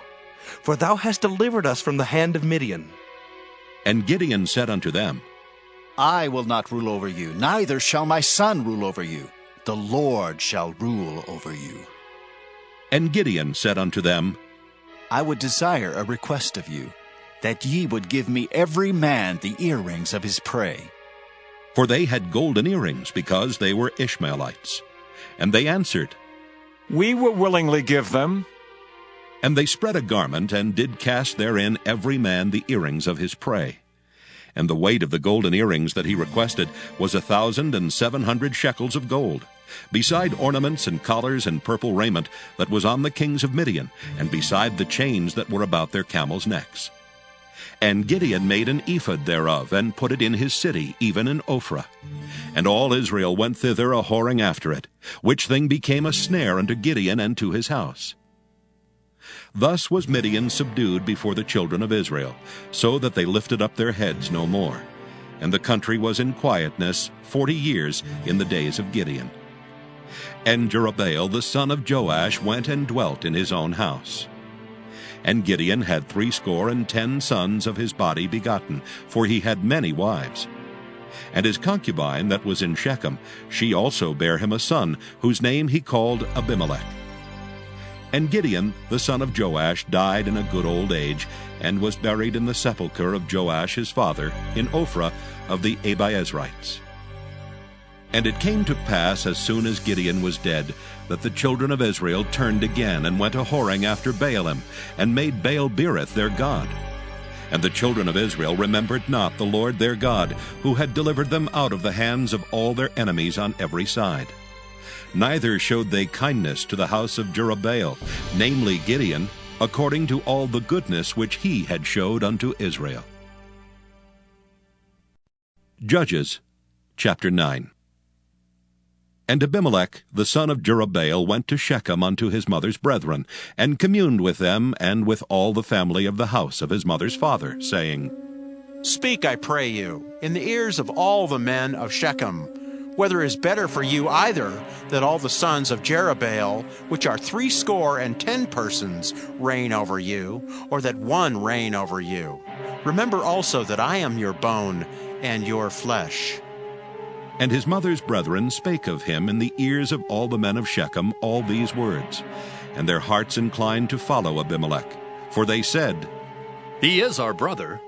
for thou hast delivered us from the hand of Midian. And Gideon said unto them, I will not rule over you, neither shall my son rule over you. The Lord shall rule over you. And Gideon said unto them, I would desire a request of you, that ye would give me every man the earrings of his prey. For they had golden earrings, because they were Ishmaelites. And they answered, We will willingly give them. And they spread a garment, and did cast therein every man the earrings of his prey. And the weight of the golden earrings that he requested was 1,700 shekels of gold, beside ornaments and collars and purple raiment that was on the kings of Midian, and beside the chains that were about their camels' necks. And Gideon made an ephod thereof, and put it in his city, even in Ophrah. And all Israel went thither a-whoring after it, which thing became a snare unto Gideon and to his house. Thus was Midian subdued before the children of Israel, so that they lifted up their heads no more. And the country was in quietness 40 years in the days of Gideon. And Jerubbaal the son of Joash went and dwelt in his own house. And Gideon had 70 sons of his body begotten, for he had many wives. And his concubine that was in Shechem, she also bare him a son, whose name he called Abimelech. And Gideon the son of Joash died in a good old age, and was buried in the sepulchre of Joash his father, in Ophrah of the Abiezrites. And it came to pass, as soon as Gideon was dead, that the children of Israel turned again, and went a-whoring after Baalim, and made Baal-berith their god. And the children of Israel remembered not the Lord their God, who had delivered them out of the hands of all their enemies on every side. Neither showed they kindness to the house of Jerubbaal, namely Gideon, according to all the goodness which he had showed unto Israel. Judges chapter 9. And Abimelech the son of Jerubbaal went to Shechem unto his mother's brethren, and communed with them, and with all the family of the house of his mother's father, saying, Speak, I pray you, in the ears of all the men of Shechem, whether it is better for you either that all the sons of Jerubbaal, which are 70 persons, reign over you, or that one reign over you. Remember also that I am your bone and your flesh. And his mother's brethren spake of him in the ears of all the men of Shechem all these words. And their hearts inclined to follow Abimelech. For they said, He is our brother.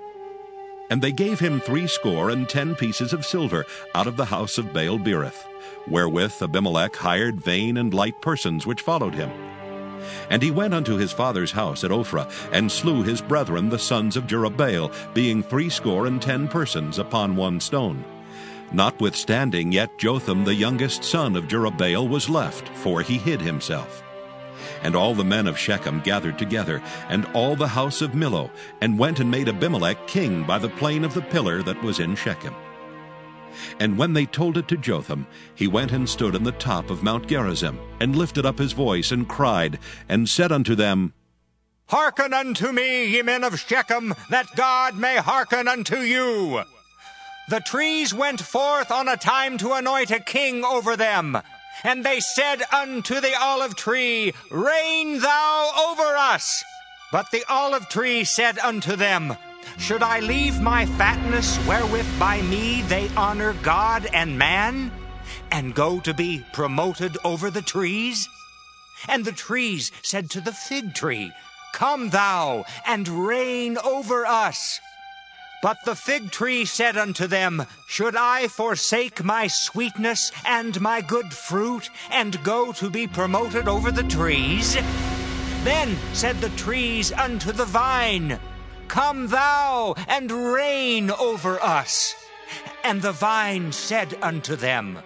And they gave him 70 pieces of silver out of the house of Baal-berith, wherewith Abimelech hired vain and light persons which followed him. And he went unto his father's house at Ophrah, and slew his brethren the sons of Jerubbaal, being 70 persons upon one stone. Notwithstanding, yet Jotham the youngest son of Jerubbaal was left, for he hid himself. And all the men of Shechem gathered together, and all the house of Millo, and went and made Abimelech king by the plain of the pillar that was in Shechem. And when they told it to Jotham, he went and stood on the top of Mount Gerizim, and lifted up his voice, and cried, and said unto them, Hearken unto me, ye men of Shechem, that God may hearken unto you. The trees went forth on a time to anoint a king over them. And they said unto the olive tree, Reign thou over us. But the olive tree said unto them, Should I leave my fatness wherewith by me they honor God and man, and go to be promoted over the trees? And the trees said to the fig tree, Come thou and reign over us. But the fig tree said unto them, Should I forsake my sweetness and my good fruit, and go to be promoted over the trees? Then said the trees unto the vine, Come thou and reign over us. And the vine said unto them,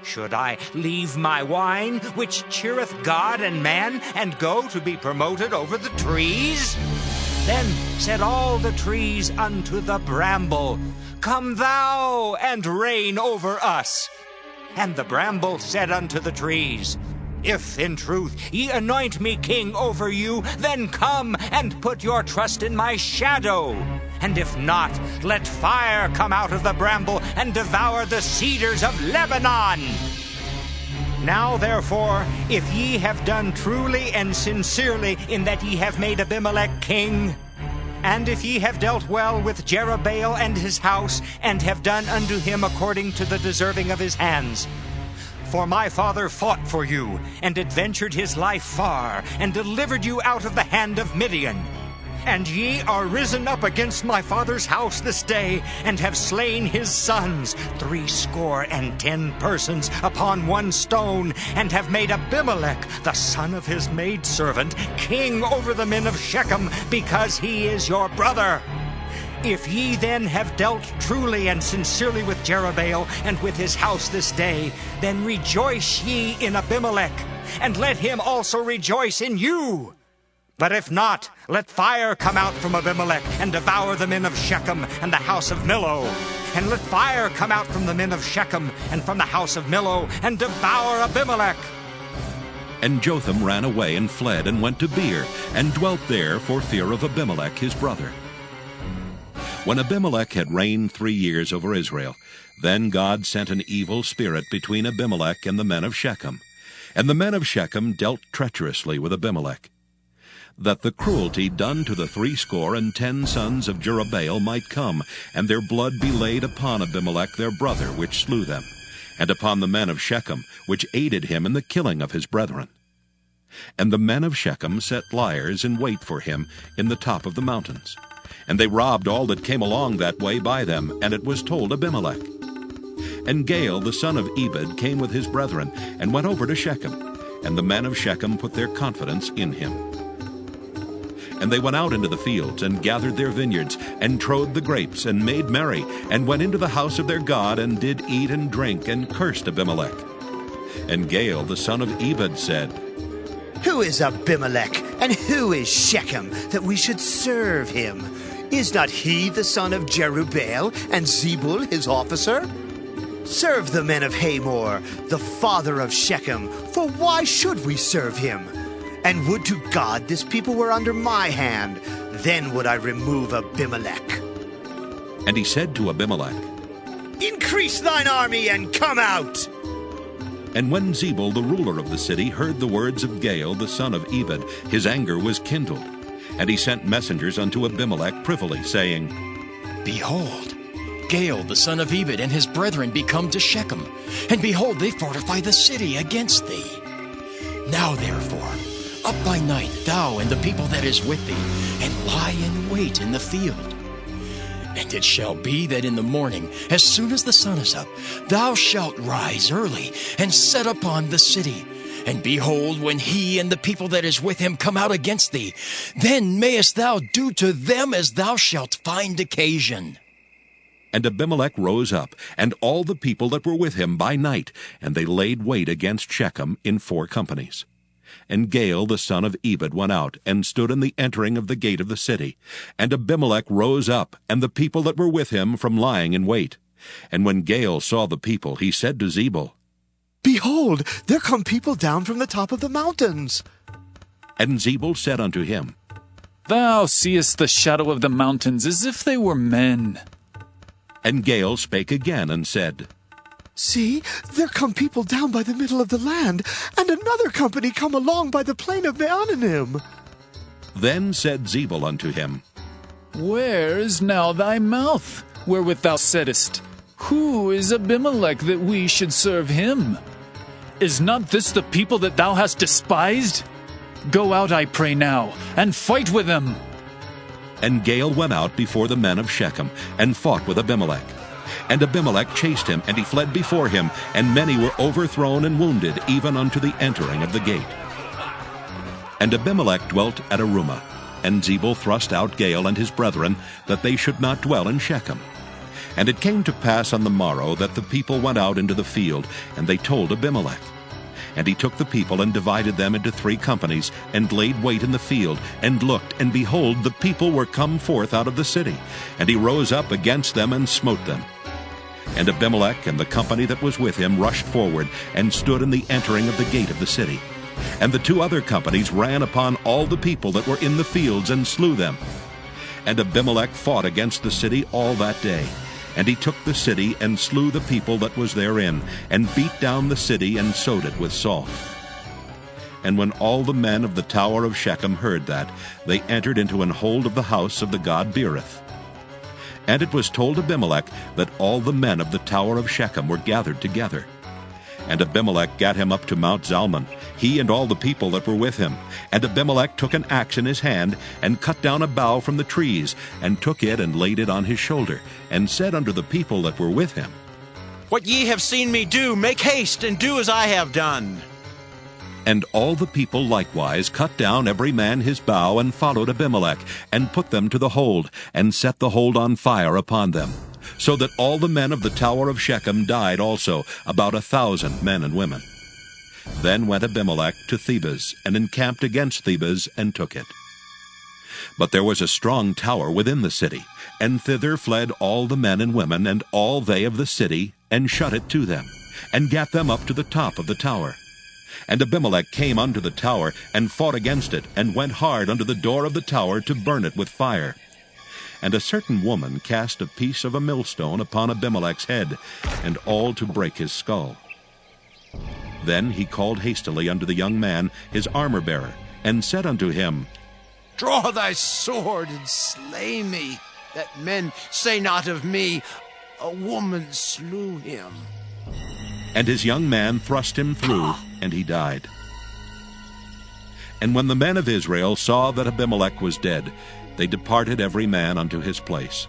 Should I leave my wine, which cheereth God and man, and go to be promoted over the trees? Then said all the trees unto the bramble, Come thou and reign over us. And the bramble said unto the trees, If in truth ye anoint me king over you, then come and put your trust in my shadow. And if not, let fire come out of the bramble and devour the cedars of Lebanon. Now therefore, if ye have done truly and sincerely in that ye have made Abimelech king, and if ye have dealt well with Jerubbaal and his house, and have done unto him according to the deserving of his hands, for my father fought for you, and adventured his life far, and delivered you out of the hand of Midian. And ye are risen up against my father's house this day, and have slain his sons, 70 persons upon one stone, and have made Abimelech, the son of his maidservant, king over the men of Shechem, because he is your brother. If ye then have dealt truly and sincerely with Jerubbaal and with his house this day, then rejoice ye in Abimelech, and let him also rejoice in you. But if not, let fire come out from Abimelech and devour the men of Shechem and the house of Millo. And let fire come out from the men of Shechem and from the house of Millo and devour Abimelech. And Jotham ran away and fled and went to Beer, and dwelt there for fear of Abimelech his brother. When Abimelech had reigned 3 years over Israel, then God sent an evil spirit between Abimelech and the men of Shechem. And the men of Shechem dealt treacherously with Abimelech, that the cruelty done to the 70 sons of Jerubbaal might come, and their blood be laid upon Abimelech their brother, which slew them, and upon the men of Shechem, which aided him in the killing of his brethren. And the men of Shechem set liers in wait for him in the top of the mountains. And they robbed all that came along that way by them, and it was told Abimelech. And Gaal the son of Ebed came with his brethren, and went over to Shechem, and the men of Shechem put their confidence in him. And they went out into the fields, and gathered their vineyards, and trode the grapes, and made merry, and went into the house of their God, and did eat and drink, and cursed Abimelech. And Gaal the son of Ebed said, Who is Abimelech, and who is Shechem, that we should serve him? Is not he the son of Jerubbaal, and Zebul his officer? Serve the men of Hamor, the father of Shechem, for why should we serve him? And would to God this people were under my hand, then would I remove Abimelech. And he said to Abimelech, Increase thine army, and come out. And when Zebul the ruler of the city heard the words of Gaal the son of Ebed, his anger was kindled. And he sent messengers unto Abimelech privily, saying, Behold, Gaal the son of Ebed and his brethren be come to Shechem, and behold, they fortify the city against thee. Now therefore, up by night, thou and the people that is with thee, and lie in wait in the field. And it shall be that in the morning, as soon as the sun is up, thou shalt rise early, and set upon the city. And behold, when he and the people that is with him come out against thee, then mayest thou do to them as thou shalt find occasion. And Abimelech rose up, and all the people that were with him by night, and they laid wait against Shechem in 4 companies. And Gaal the son of Ebed went out, and stood in the entering of the gate of the city. And Abimelech rose up, and the people that were with him from lying in wait. And when Gaal saw the people, he said to Zebul, Behold, there come people down from the top of the mountains. And Zebul said unto him, Thou seest the shadow of the mountains as if they were men. And Gael spake again and said, See, there come people down by the middle of the land, and another company come along by the plain of Meonanim. Then said Zebul unto him, Where is now thy mouth, wherewith thou saidst, Who is Abimelech that we should serve him? Is not this the people that thou hast despised? Go out, I pray now, and fight with them. And Gael went out before the men of Shechem, and fought with Abimelech. And Abimelech chased him, and he fled before him, and many were overthrown and wounded, even unto the entering of the gate. And Abimelech dwelt at Arumah, and Zebul thrust out Gael and his brethren, that they should not dwell in Shechem. And it came to pass on the morrow that the people went out into the field, and they told Abimelech. And he took the people and divided them into 3 companies, and laid wait in the field, and looked, and behold, the people were come forth out of the city. And he rose up against them and smote them. And Abimelech and the company that was with him rushed forward, and stood in the entering of the gate of the city. And the 2 other companies ran upon all the people that were in the fields, and slew them. And Abimelech fought against the city all that day. And he took the city, and slew the people that was therein, and beat down the city, and sowed it with salt. And when all the men of the tower of Shechem heard that, they entered into an hold of the house of the god Beerith. And it was told Abimelech that all the men of the tower of Shechem were gathered together. And Abimelech gat him up to Mount Zalmon, he and all the people that were with him. And Abimelech took an axe in his hand, and cut down a bough from the trees, and took it and laid it on his shoulder, and said unto the people that were with him, What ye have seen me do, make haste, and do as I have done. And all the people likewise cut down every man his bough, and followed Abimelech, and put them to the hold, and set the hold on fire upon them. So that all the men of the tower of Shechem died also, about 1,000 men and women. Then went Abimelech to Thebez, and encamped against Thebez, and took it. But there was a strong tower within the city, and thither fled all the men and women, and all they of the city, and shut it to them, and gat them up to the top of the tower. And Abimelech came unto the tower, and fought against it, and went hard unto the door of the tower to burn it with fire. And a certain woman cast a piece of a millstone upon Abimelech's head, and all to break his skull. Then he called hastily unto the young man, his armor-bearer, and said unto him, Draw thy sword, and slay me, that men say not of me, A woman slew him. And his young man thrust him through, and he died. And when the men of Israel saw that Abimelech was dead, they departed every man unto his place.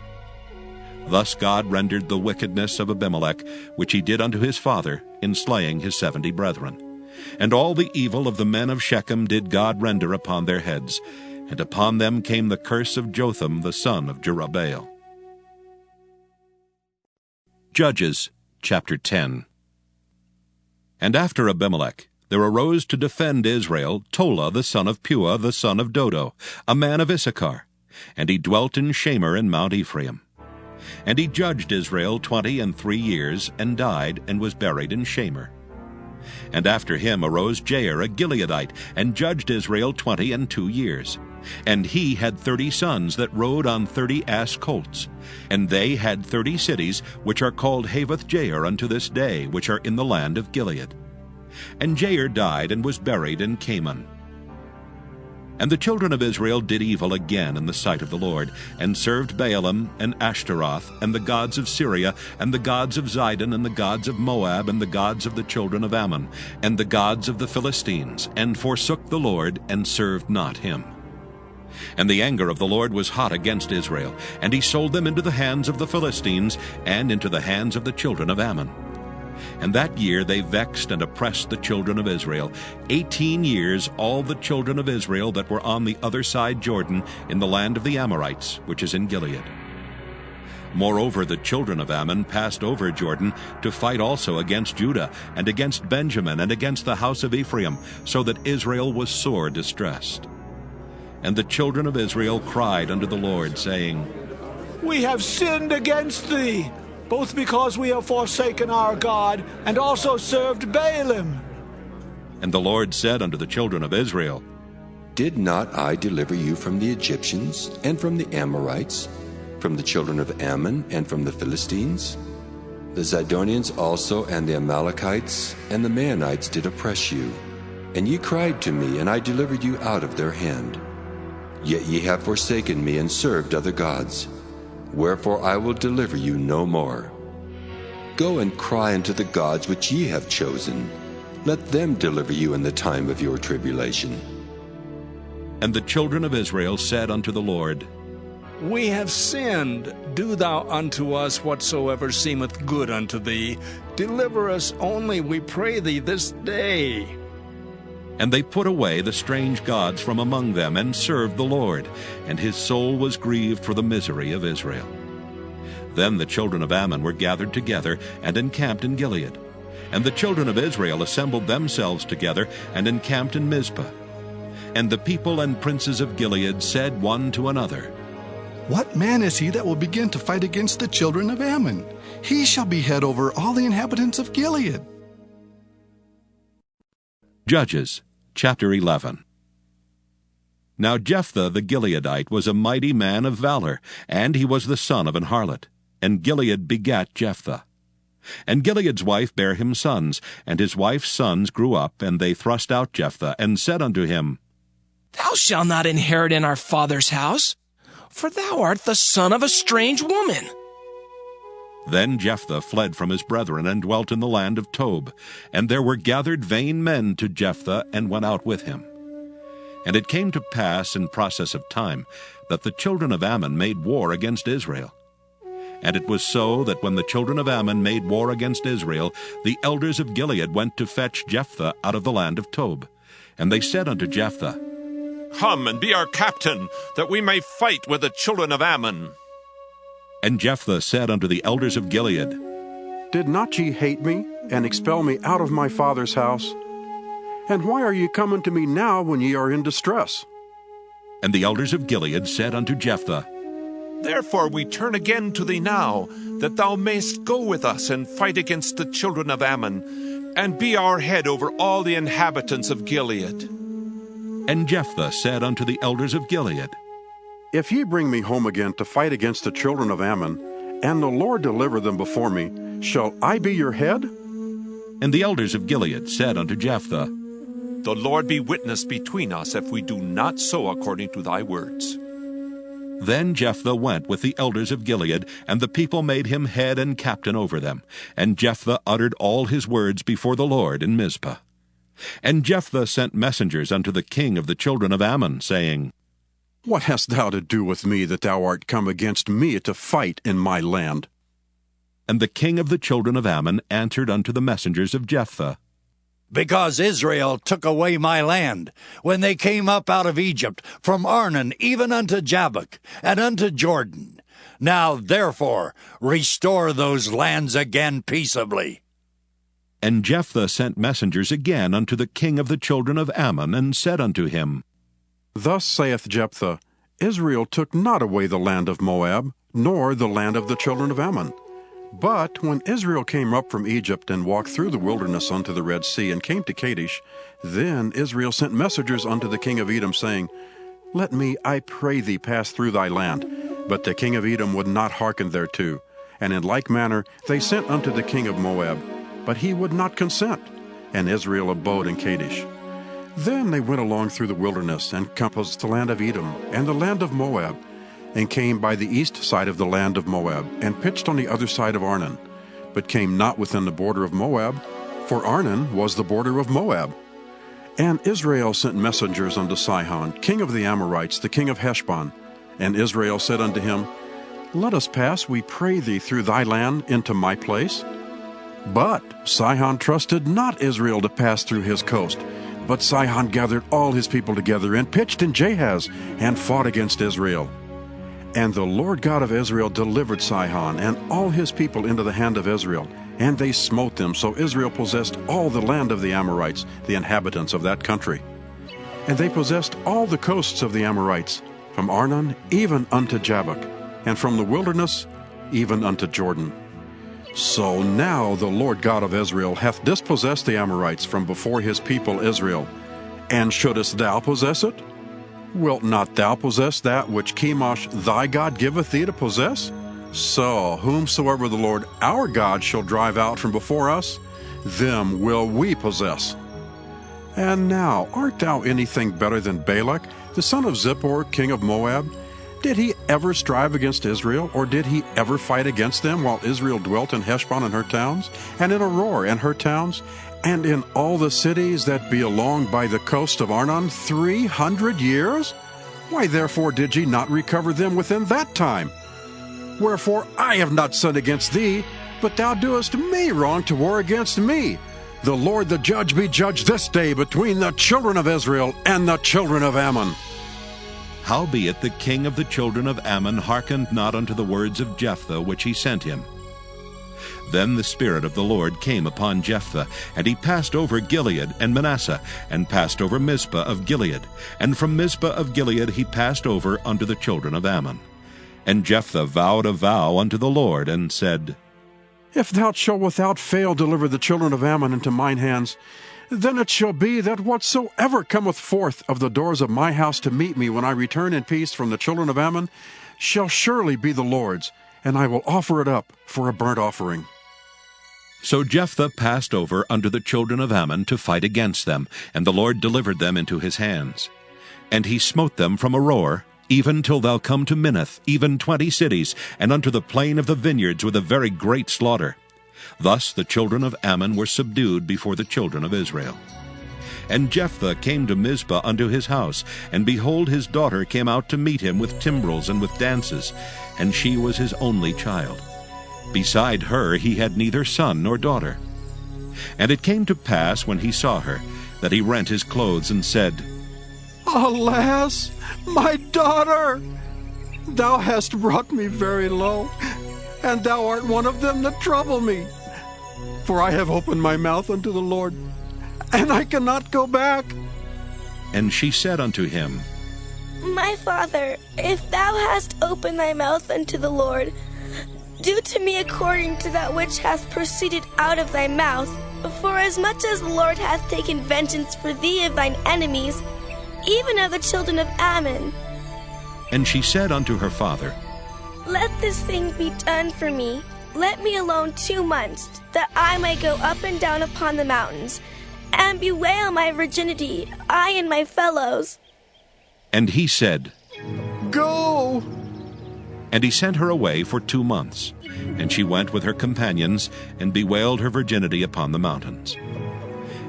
Thus God rendered the wickedness of Abimelech, which he did unto his father, in slaying his 70 brethren. And all the evil of the men of Shechem did God render upon their heads, and upon them came the curse of Jotham the son of Jerubbaal. Judges chapter 10. And after Abimelech there arose to defend Israel Tola the son of Puah the son of Dodo, a man of Issachar, and he dwelt in Shamir in Mount Ephraim. And he judged Israel 23 years, and died, and was buried in Shamir. And after him arose Jair a Gileadite, and judged Israel 22 years. And he had 30 sons that rode on 30 ass colts. And they had 30 cities, which are called Havoth Jair unto this day, which are in the land of Gilead. And Jair died, and was buried in Caman. And the children of Israel did evil again in the sight of the Lord, and served Baalim, and Ashtaroth, and the gods of Syria, and the gods of Zidon, and the gods of Moab, and the gods of the children of Ammon, and the gods of the Philistines, and forsook the Lord, and served not him. And the anger of the Lord was hot against Israel, and he sold them into the hands of the Philistines, and into the hands of the children of Ammon. And that year they vexed and oppressed the children of Israel. 18 years all the children of Israel that were on the other side Jordan, in the land of the Amorites, which is in Gilead. Moreover, the children of Ammon passed over Jordan to fight also against Judah, and against Benjamin, and against the house of Ephraim, so that Israel was sore distressed. And the children of Israel cried unto the Lord, saying, We have sinned against thee, both because we have forsaken our God, and also served Baalim. And the Lord said unto the children of Israel, Did not I deliver you from the Egyptians, and from the Amorites, from the children of Ammon, and from the Philistines? The Zidonians also, and the Amalekites, and the Maonites did oppress you. And ye cried to me, and I delivered you out of their hand. Yet ye have forsaken me, and served other gods. Wherefore I will deliver you no more. Go and cry unto the gods which ye have chosen. Let them deliver you in the time of your tribulation. And the children of Israel said unto the Lord, We have sinned. Do thou unto us whatsoever seemeth good unto thee. Deliver us only, we pray thee, this day. And they put away the strange gods from among them, and served the Lord, and his soul was grieved for the misery of Israel. Then the children of Ammon were gathered together, and encamped in Gilead. And the children of Israel assembled themselves together, and encamped in Mizpah. And the people and princes of Gilead said one to another, What man is he that will begin to fight against the children of Ammon? He shall be head over all the inhabitants of Gilead. Judges, chapter 11. Now Jephthah the Gileadite was a mighty man of valor, and he was the son of an harlot. And Gilead begat Jephthah. And Gilead's wife bare him sons, and his wife's sons grew up, and they thrust out Jephthah, and said unto him, Thou shalt not inherit in our father's house, for thou art the son of a strange woman. Then Jephthah fled from his brethren, and dwelt in the land of Tob. And there were gathered vain men to Jephthah, and went out with him. And it came to pass in process of time, that the children of Ammon made war against Israel. And it was so that when the children of Ammon made war against Israel, the elders of Gilead went to fetch Jephthah out of the land of Tob. And they said unto Jephthah, Come and be our captain, that we may fight with the children of Ammon. And Jephthah said unto the elders of Gilead, Did not ye hate me, and expel me out of my father's house? And why are ye come unto me now when ye are in distress? And the elders of Gilead said unto Jephthah, Therefore we turn again to thee now, that thou mayst go with us and fight against the children of Ammon, and be our head over all the inhabitants of Gilead. And Jephthah said unto the elders of Gilead, If ye bring me home again to fight against the children of Ammon, and the Lord deliver them before me, shall I be your head? And the elders of Gilead said unto Jephthah, The Lord be witness between us, if we do not so according to thy words. Then Jephthah went with the elders of Gilead, and the people made him head and captain over them. And Jephthah uttered all his words before the Lord in Mizpah. And Jephthah sent messengers unto the king of the children of Ammon, saying, What hast thou to do with me, that thou art come against me to fight in my land? And the king of the children of Ammon answered unto the messengers of Jephthah, Because Israel took away my land, when they came up out of Egypt, from Arnon even unto Jabbok, and unto Jordan. Now therefore restore those lands again peaceably. And Jephthah sent messengers again unto the king of the children of Ammon, and said unto him, Thus saith Jephthah, Israel took not away the land of Moab, nor the land of the children of Ammon. But when Israel came up from Egypt, and walked through the wilderness unto the Red Sea, and came to Kadesh, then Israel sent messengers unto the king of Edom, saying, Let me, I pray thee, pass through thy land. But the king of Edom would not hearken thereto. And in like manner they sent unto the king of Moab, but he would not consent. And Israel abode in Kadesh. Then they went along through the wilderness, and compassed the land of Edom, and the land of Moab, and came by the east side of the land of Moab, and pitched on the other side of Arnon, but came not within the border of Moab, for Arnon was the border of Moab. And Israel sent messengers unto Sihon, king of the Amorites, the king of Heshbon. And Israel said unto him, Let us pass, we pray thee, through thy land into my place. But Sihon trusted not Israel to pass through his coast. But Sihon gathered all his people together, and pitched in Jahaz, and fought against Israel. And the Lord God of Israel delivered Sihon and all his people into the hand of Israel, and they smote them, so Israel possessed all the land of the Amorites, the inhabitants of that country. And they possessed all the coasts of the Amorites, from Arnon even unto Jabbok, and from the wilderness even unto Jordan. So now the Lord God of Israel hath dispossessed the Amorites from before his people Israel. And shouldest thou possess it? Wilt not thou possess that which Chemosh thy God giveth thee to possess? So, whomsoever the Lord our God shall drive out from before us, them will we possess. And now, art thou anything better than Balak, the son of Zippor, king of Moab? Did he ever strive against Israel, or did he ever fight against them while Israel dwelt in Heshbon and her towns, and in Aroer and her towns, and in all the cities that be along by the coast of Arnon 300 years? Why therefore did ye not recover them within that time? Wherefore I have not sinned against thee, but thou doest me wrong to war against me. The Lord the judge be judged this day between the children of Israel and the children of Ammon. Howbeit the king of the children of Ammon hearkened not unto the words of Jephthah which he sent him. Then the Spirit of the Lord came upon Jephthah, and he passed over Gilead and Manasseh, and passed over Mizpah of Gilead. And from Mizpah of Gilead he passed over unto the children of Ammon. And Jephthah vowed a vow unto the Lord, and said, If thou shalt without fail deliver the children of Ammon into mine hands, then it shall be that whatsoever cometh forth of the doors of my house to meet me when I return in peace from the children of Ammon shall surely be the Lord's, and I will offer it up for a burnt offering. So Jephthah passed over unto the children of Ammon to fight against them, and the Lord delivered them into his hands. And he smote them from Aroer, even till thou come to Minnith, even 20 cities, and unto the plain of the vineyards with a very great slaughter. Thus the children of Ammon were subdued before the children of Israel. And Jephthah came to Mizpah unto his house, and behold, his daughter came out to meet him with timbrels and with dances, and she was his only child. Beside her he had neither son nor daughter. And it came to pass, when he saw her, that he rent his clothes, and said, Alas, my daughter! Thou hast brought me very low, and thou art one of them that trouble me. For I have opened my mouth unto the Lord, and I cannot go back. And she said unto him, My father, if thou hast opened thy mouth unto the Lord, do to me according to that which hath proceeded out of thy mouth. For as much as the Lord hath taken vengeance for thee of thine enemies, even of the children of Ammon. And she said unto her father, Let this thing be done for me. Let me alone 2 months, that I may go up and down upon the mountains, and bewail my virginity, I and my fellows. And he said, Go! And he sent her away for 2 months. And she went with her companions, and bewailed her virginity upon the mountains.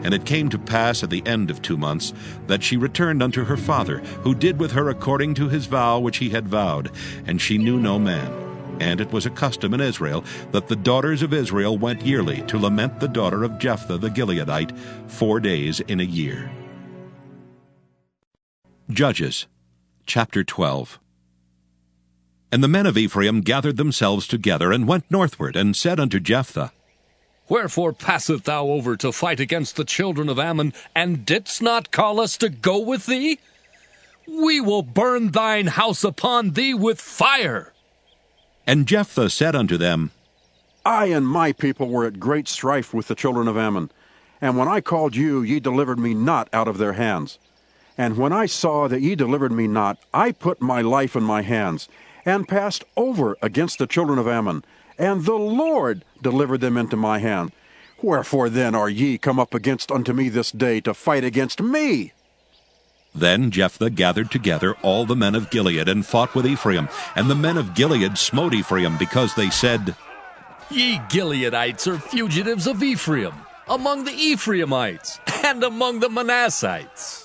And it came to pass at the end of 2 months, that she returned unto her father, who did with her according to his vow which he had vowed, and she knew no man. And it was a custom in Israel, that the daughters of Israel went yearly to lament the daughter of Jephthah the Gileadite 4 days in a year. Judges, chapter 12. And the men of Ephraim gathered themselves together, and went northward, and said unto Jephthah, Wherefore passest thou over to fight against the children of Ammon, and didst not call us to go with thee? We will burn thine house upon thee with fire. And Jephthah said unto them, I and my people were at great strife with the children of Ammon, and when I called you, ye delivered me not out of their hands. And when I saw that ye delivered me not, I put my life in my hands, and passed over against the children of Ammon, and the Lord delivered them into my hand. Wherefore then are ye come up against unto me this day to fight against me? Then Jephthah gathered together all the men of Gilead, and fought with Ephraim. And the men of Gilead smote Ephraim, because they said, Ye Gileadites are fugitives of Ephraim, among the Ephraimites, and among the Manassites.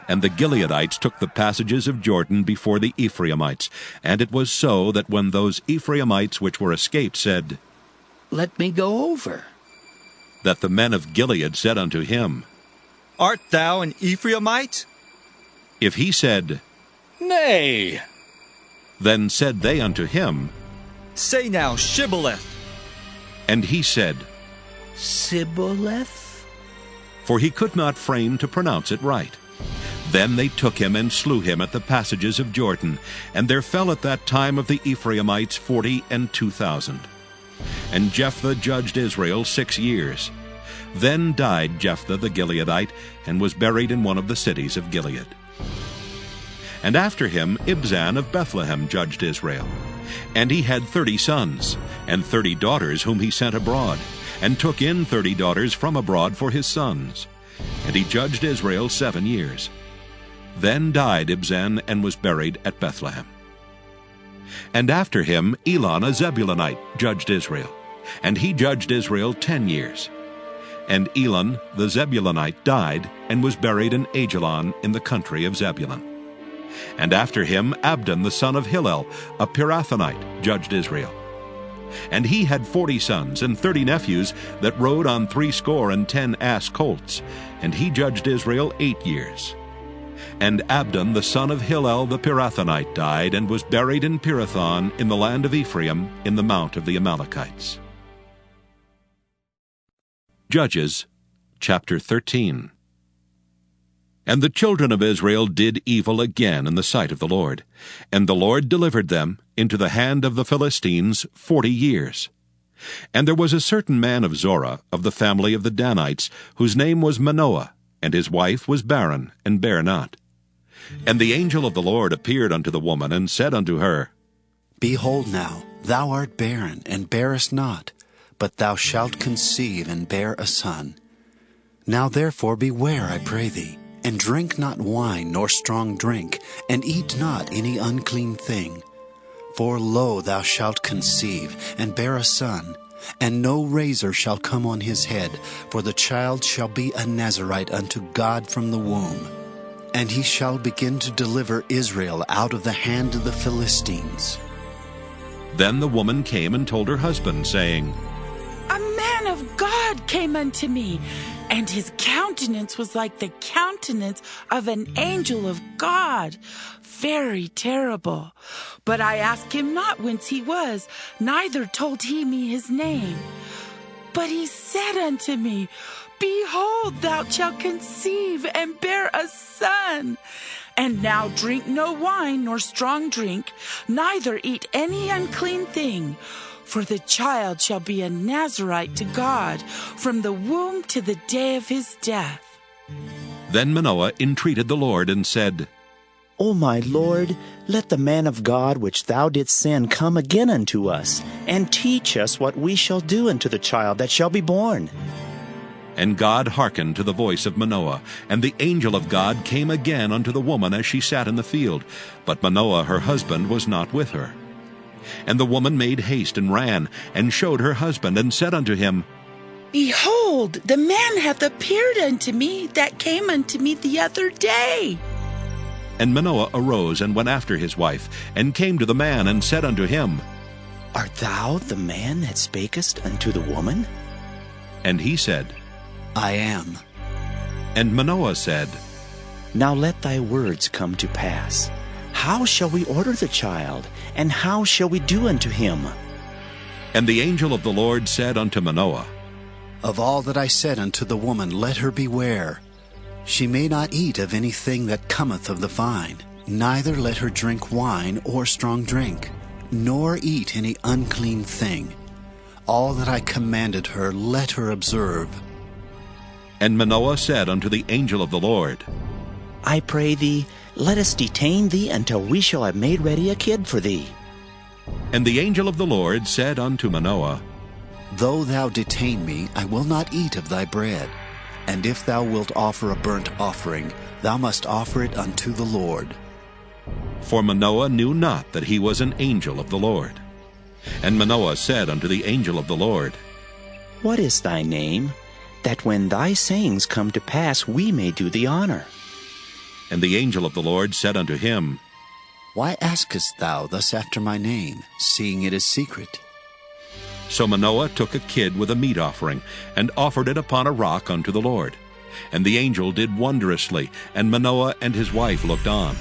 And the Gileadites took the passages of Jordan before the Ephraimites. And it was so, that when those Ephraimites which were escaped said, Let me go over, that the men of Gilead said unto him, Art thou an Ephraimite? If he said, Nay, then said they unto him, Say now, Shibboleth. And he said, Sibboleth? For he could not frame to pronounce it right. Then they took him and slew him at the passages of Jordan, and there fell at that time of the Ephraimites 42,000. And Jephthah judged Israel 6 years. Then died Jephthah the Gileadite, and was buried in one of the cities of Gilead. And after him Ibzan of Bethlehem judged Israel. And he had 30 sons, and 30 daughters whom he sent abroad, and took in 30 daughters from abroad for his sons. And he judged Israel 7 years. Then died Ibzan, and was buried at Bethlehem. And after him Elon a Zebulunite judged Israel, and he judged Israel 10 years. And Elon the Zebulunite died, and was buried in Ajalon in the country of Zebulun. And after him Abdon the son of Hillel, a Pirathonite, judged Israel. And he had 40 sons and 30 nephews that rode on 70 ass colts, and he judged Israel 8 years. And Abdon the son of Hillel the Pirathonite died, and was buried in Pirathon in the land of Ephraim, in the mount of the Amalekites. Judges chapter 13. And the children of Israel did evil again in the sight of the Lord, and the Lord delivered them into the hand of the Philistines 40 years. And there was a certain man of Zorah, of the family of the Danites, whose name was Manoah, and his wife was barren, and bare not. And the angel of the Lord appeared unto the woman, and said unto her, Behold now, thou art barren, and bearest not, but thou shalt conceive, and bear a son. Now therefore beware, I pray thee, and drink not wine nor strong drink, and eat not any unclean thing. For lo, thou shalt conceive, and bear a son, and no razor shall come on his head, for the child shall be a Nazarite unto God from the womb. And he shall begin to deliver Israel out of the hand of the Philistines. Then the woman came and told her husband, saying, A man of God came unto me, and his countenance was like the countenance of an angel of God, very terrible. But I asked him not whence he was, neither told he me his name. But he said unto me, Behold, thou shalt conceive, and bear a son. And now drink no wine nor strong drink, neither eat any unclean thing. For the child shall be a Nazarite to God from the womb to the day of his death. Then Manoah entreated the Lord, and said, O my Lord, let the man of God which thou didst send come again unto us, and teach us what we shall do unto the child that shall be born. And God hearkened to the voice of Manoah, and the angel of God came again unto the woman as she sat in the field. But Manoah her husband was not with her. And the woman made haste and ran, and showed her husband, and said unto him, Behold, the man hath appeared unto me that came unto me the other day. And Manoah arose and went after his wife, and came to the man, and said unto him, Art thou the man that spakest unto the woman? And he said, I am. And Manoah said, Now let thy words come to pass. How shall we order the child, and how shall we do unto him? And the angel of the Lord said unto Manoah, Of all that I said unto the woman, let her beware. She may not eat of anything that cometh of the vine, neither let her drink wine or strong drink, nor eat any unclean thing. All that I commanded her, let her observe. And Manoah said unto the angel of the Lord, I pray thee, let us detain thee until we shall have made ready a kid for thee. And the angel of the Lord said unto Manoah, Though thou detain me, I will not eat of thy bread. And if thou wilt offer a burnt offering, thou must offer it unto the Lord. For Manoah knew not that he was an angel of the Lord. And Manoah said unto the angel of the Lord, What is thy name, that when thy sayings come to pass we may do thee honor? And the angel of the Lord said unto him, Why askest thou thus after my name, seeing it is secret? So Manoah took a kid with a meat offering, and offered it upon a rock unto the Lord. And the angel did wondrously, and Manoah and his wife looked on.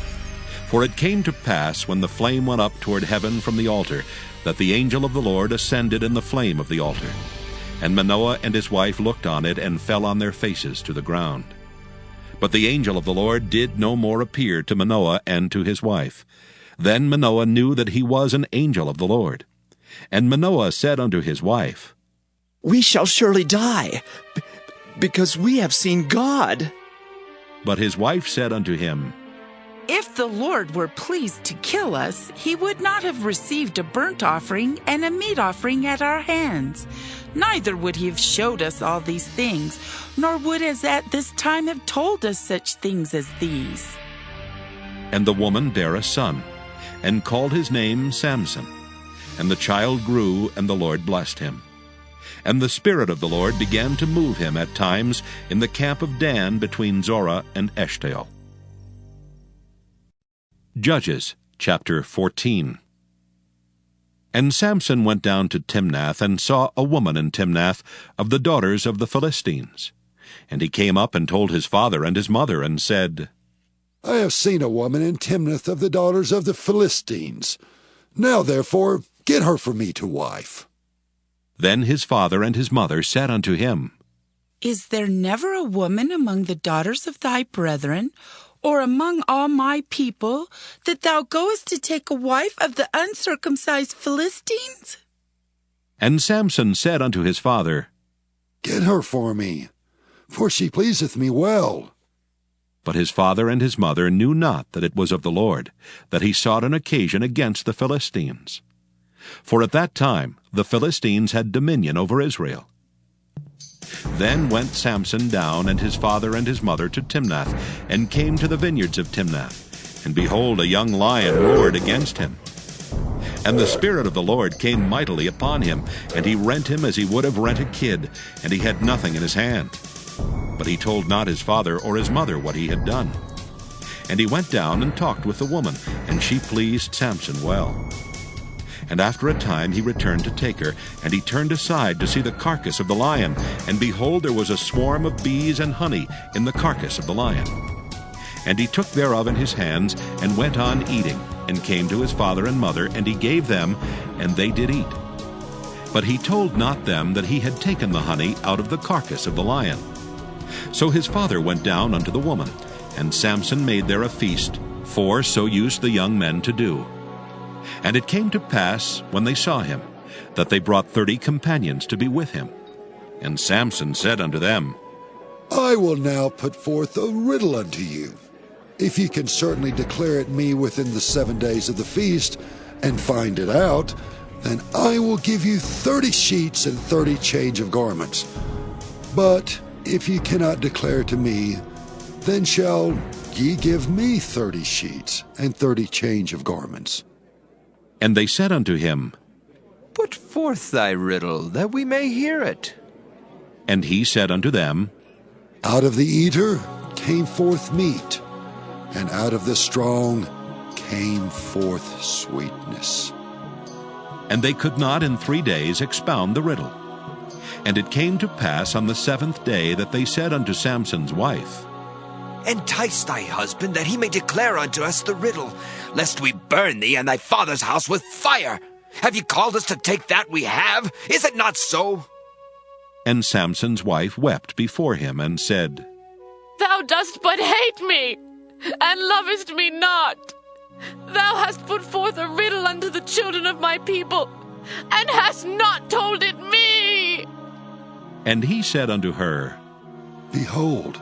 For it came to pass, when the flame went up toward heaven from the altar, that the angel of the Lord ascended in the flame of the altar. And Manoah and his wife looked on it, and fell on their faces to the ground. But the angel of the Lord did no more appear to Manoah and to his wife. Then Manoah knew that he was an angel of the Lord. And Manoah said unto his wife, We shall surely die, because we have seen God. But his wife said unto him, If the Lord were pleased to kill us, he would not have received a burnt offering and a meat offering at our hands. Neither would he have showed us all these things, nor would as at this time have told us such things as these. And the woman bare a son, and called his name Samson. And the child grew, and the Lord blessed him. And the Spirit of the Lord began to move him at times in the camp of Dan between Zorah and Eshtaol. Judges chapter 14. And Samson went down to Timnath, and saw a woman in Timnath of the daughters of the Philistines. And he came up and told his father and his mother, and said, I have seen a woman in Timnath of the daughters of the Philistines. Now therefore get her for me to wife. Then his father and his mother said unto him, Is there never a woman among the daughters of thy brethren, or among all my people, that thou goest to take a wife of the uncircumcised Philistines? And Samson said unto his father, Get her for me, for she pleaseth me well. But his father and his mother knew not that it was of the Lord, that he sought an occasion against the Philistines. For at that time the Philistines had dominion over Israel. Then went Samson down and his father and his mother to Timnath, and came to the vineyards of Timnath. And behold, a young lion roared against him. And the Spirit of the Lord came mightily upon him, and he rent him as he would have rent a kid, and he had nothing in his hand. But he told not his father or his mother what he had done. And he went down and talked with the woman, and she pleased Samson well. And after a time he returned to take her, and he turned aside to see the carcass of the lion, and behold, there was a swarm of bees and honey in the carcass of the lion. And he took thereof in his hands, and went on eating, and came to his father and mother, and he gave them, and they did eat. But he told not them that he had taken the honey out of the carcass of the lion. So his father went down unto the woman, and Samson made there a feast, for so used the young men to do. And it came to pass, when they saw him, that they brought 30 companions to be with him. And Samson said unto them, I will now put forth a riddle unto you. If ye can certainly declare it me within the 7 days of the feast, and find it out, then I will give you 30 sheets and 30 change of garments. But if ye cannot declare to me, then shall ye give me 30 sheets and 30 change of garments. And they said unto him, Put forth thy riddle, that we may hear it. And he said unto them, Out of the eater came forth meat, and out of the strong came forth sweetness. And they could not in 3 days expound the riddle. And it came to pass on the 7th day that they said unto Samson's wife, Entice thy husband, that he may declare unto us the riddle, lest we burn thee and thy father's house with fire. Have ye called us to take that we have? Is it not so? And Samson's wife wept before him, and said, Thou dost but hate me, and lovest me not. Thou hast put forth a riddle unto the children of my people, and hast not told it me. And he said unto her, Behold,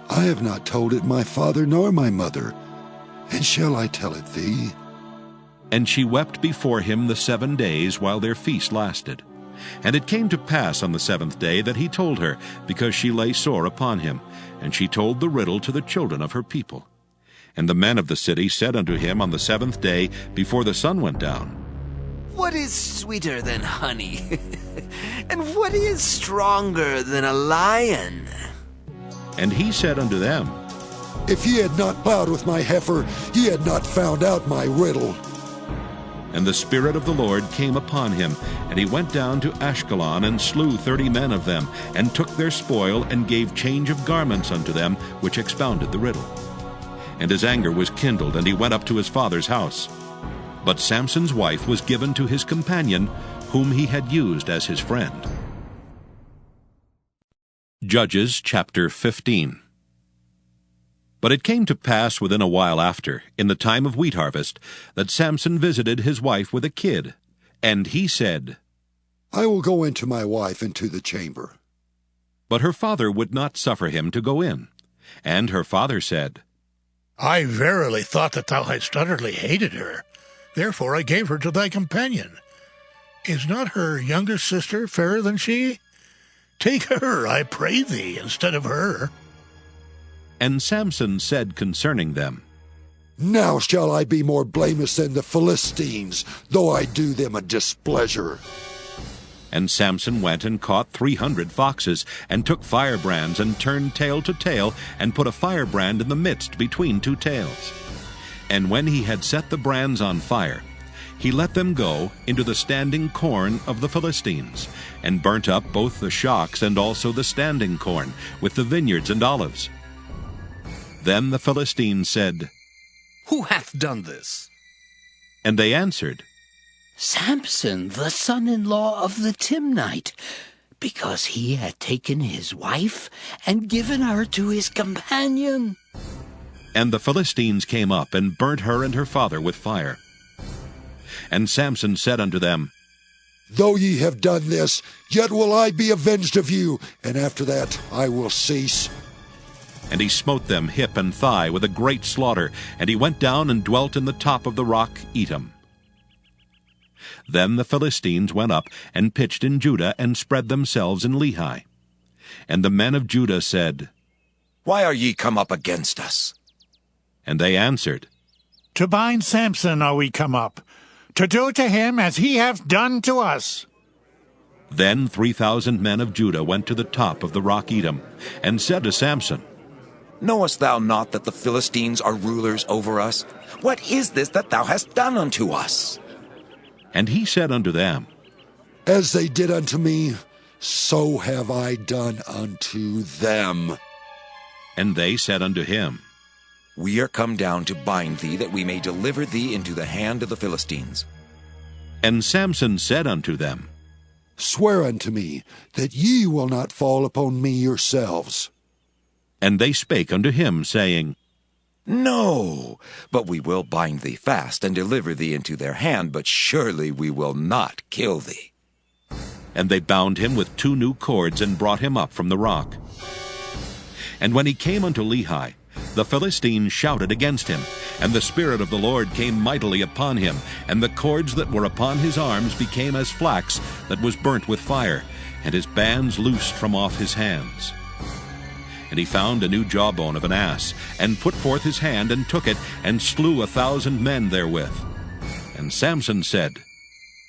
I have not told it my father nor my mother, and shall I tell it thee? And she wept before him the 7 days while their feast lasted. And it came to pass on the 7th day that he told her, because she lay sore upon him. And she told the riddle to the children of her people. And the men of the city said unto him on the 7th day, before the sun went down, What is sweeter than honey? And what is stronger than a lion? And he said unto them, If ye had not plowed with my heifer, ye had not found out my riddle. And the Spirit of the Lord came upon him, and he went down to Ashkelon, and slew 30 men of them, and took their spoil, and gave change of garments unto them, which expounded the riddle. And his anger was kindled, and he went up to his father's house. But Samson's wife was given to his companion, whom he had used as his friend. Judges chapter 15. But it came to pass within a while after, in the time of wheat harvest, that Samson visited his wife with a kid. And he said, I will go into my wife into the chamber. But her father would not suffer him to go in. And her father said, I verily thought that thou hadst utterly hated her. Therefore I gave her to thy companion. Is not her younger sister fairer than she? Take her, I pray thee, instead of her. And Samson said concerning them, Now shall I be more blameless than the Philistines, though I do them a displeasure. And Samson went and caught 300 foxes, and took firebrands, and turned tail to tail, and put a firebrand in the midst between two tails. And when he had set the brands on fire, he let them go into the standing corn of the Philistines, and burnt up both the shocks and also the standing corn, with the vineyards and olives. Then the Philistines said, Who hath done this? And they answered, Samson, the son-in-law of the Timnite, because he had taken his wife and given her to his companion. And the Philistines came up and burnt her and her father with fire. And Samson said unto them, Though ye have done this, yet will I be avenged of you, and after that I will cease. And he smote them hip and thigh with a great slaughter, and he went down and dwelt in the top of the rock Etam. Then the Philistines went up and pitched in Judah, and spread themselves in Lehi. And the men of Judah said, Why are ye come up against us? And they answered, To bind Samson are we come up, to do to him as he hath done to us. Then 3,000 men of Judah went to the top of the rock Etam, and said to Samson, Knowest thou not that the Philistines are rulers over us? What is this that thou hast done unto us? And he said unto them, As they did unto me, so have I done unto them. And they said unto him, We are come down to bind thee, that we may deliver thee into the hand of the Philistines. And Samson said unto them, Swear unto me that ye will not fall upon me yourselves. And they spake unto him, saying, No, but we will bind thee fast, and deliver thee into their hand, but surely we will not kill thee. And they bound him with 2 new cords, and brought him up from the rock. And when he came unto Lehi, the Philistines shouted against him, and the Spirit of the Lord came mightily upon him, and the cords that were upon his arms became as flax that was burnt with fire, and his bands loosed from off his hands. And he found a new jawbone of an ass, and put forth his hand, and took it, and slew 1,000 men therewith. And Samson said,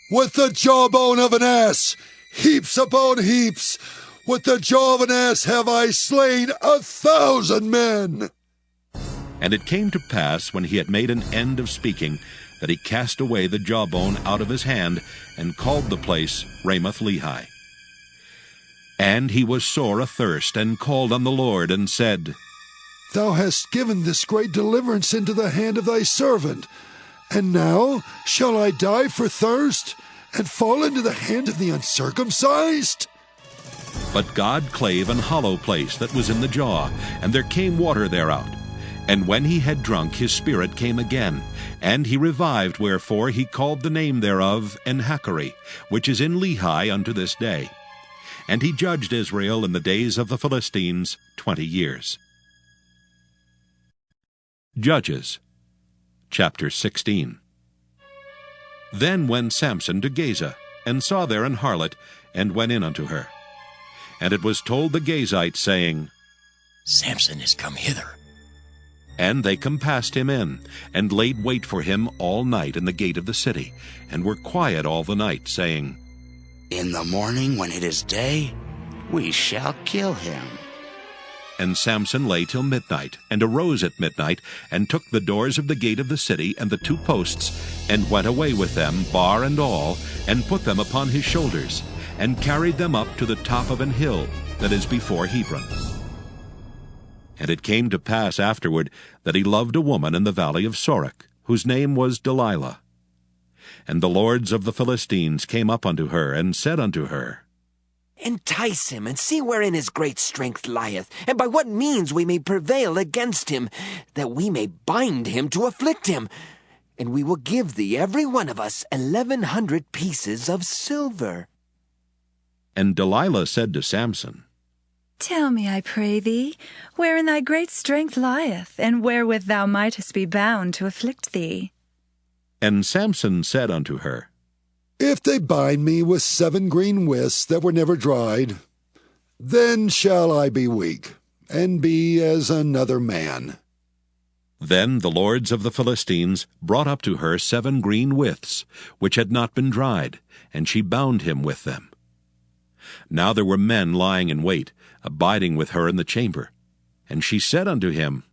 With the jawbone of an ass, heaps upon heaps, with the jaw of an ass have I slain 1,000 men. And it came to pass, when he had made an end of speaking, that he cast away the jawbone out of his hand, and called the place Ramoth-Lehi. And he was sore athirst, and called on the Lord, and said, Thou hast given this great deliverance into the hand of thy servant, and now shall I die for thirst, and fall into the hand of the uncircumcised? But God clave an hollow place that was in the jaw, and there came water thereout. And when he had drunk, his spirit came again, and he revived, wherefore he called the name thereof Enhakkore, which is in Lehi unto this day. And he judged Israel in the days of the Philistines 20 years. Judges, chapter 16. Then went Samson to Gaza, and saw there an harlot, and went in unto her. And it was told the Gazites, saying, Samson is come hither. And they compassed him in, and laid wait for him all night in the gate of the city, and were quiet all the night, saying, In the morning, when it is day, we shall kill him. And Samson lay till midnight, and arose at midnight, and took the doors of the gate of the city and the 2 posts, and went away with them, bar and all, and put them upon his shoulders, and carried them up to the top of an hill that is before Hebron. And it came to pass afterward that he loved a woman in the valley of Sorek, whose name was Delilah. And the lords of the Philistines came up unto her, and said unto her, Entice him, and see wherein his great strength lieth, and by what means we may prevail against him, that we may bind him to afflict him. And we will give thee every one of us 1,100 pieces of silver. And Delilah said to Samson, Tell me, I pray thee, wherein thy great strength lieth, and wherewith thou mightest be bound to afflict thee. And Samson said unto her, If they bind me with 7 green withs that were never dried, then shall I be weak, and be as another man. Then the lords of the Philistines brought up to her 7 green withs, which had not been dried, and she bound him with them. Now there were men lying in wait, abiding with her in the chamber. And she said unto him,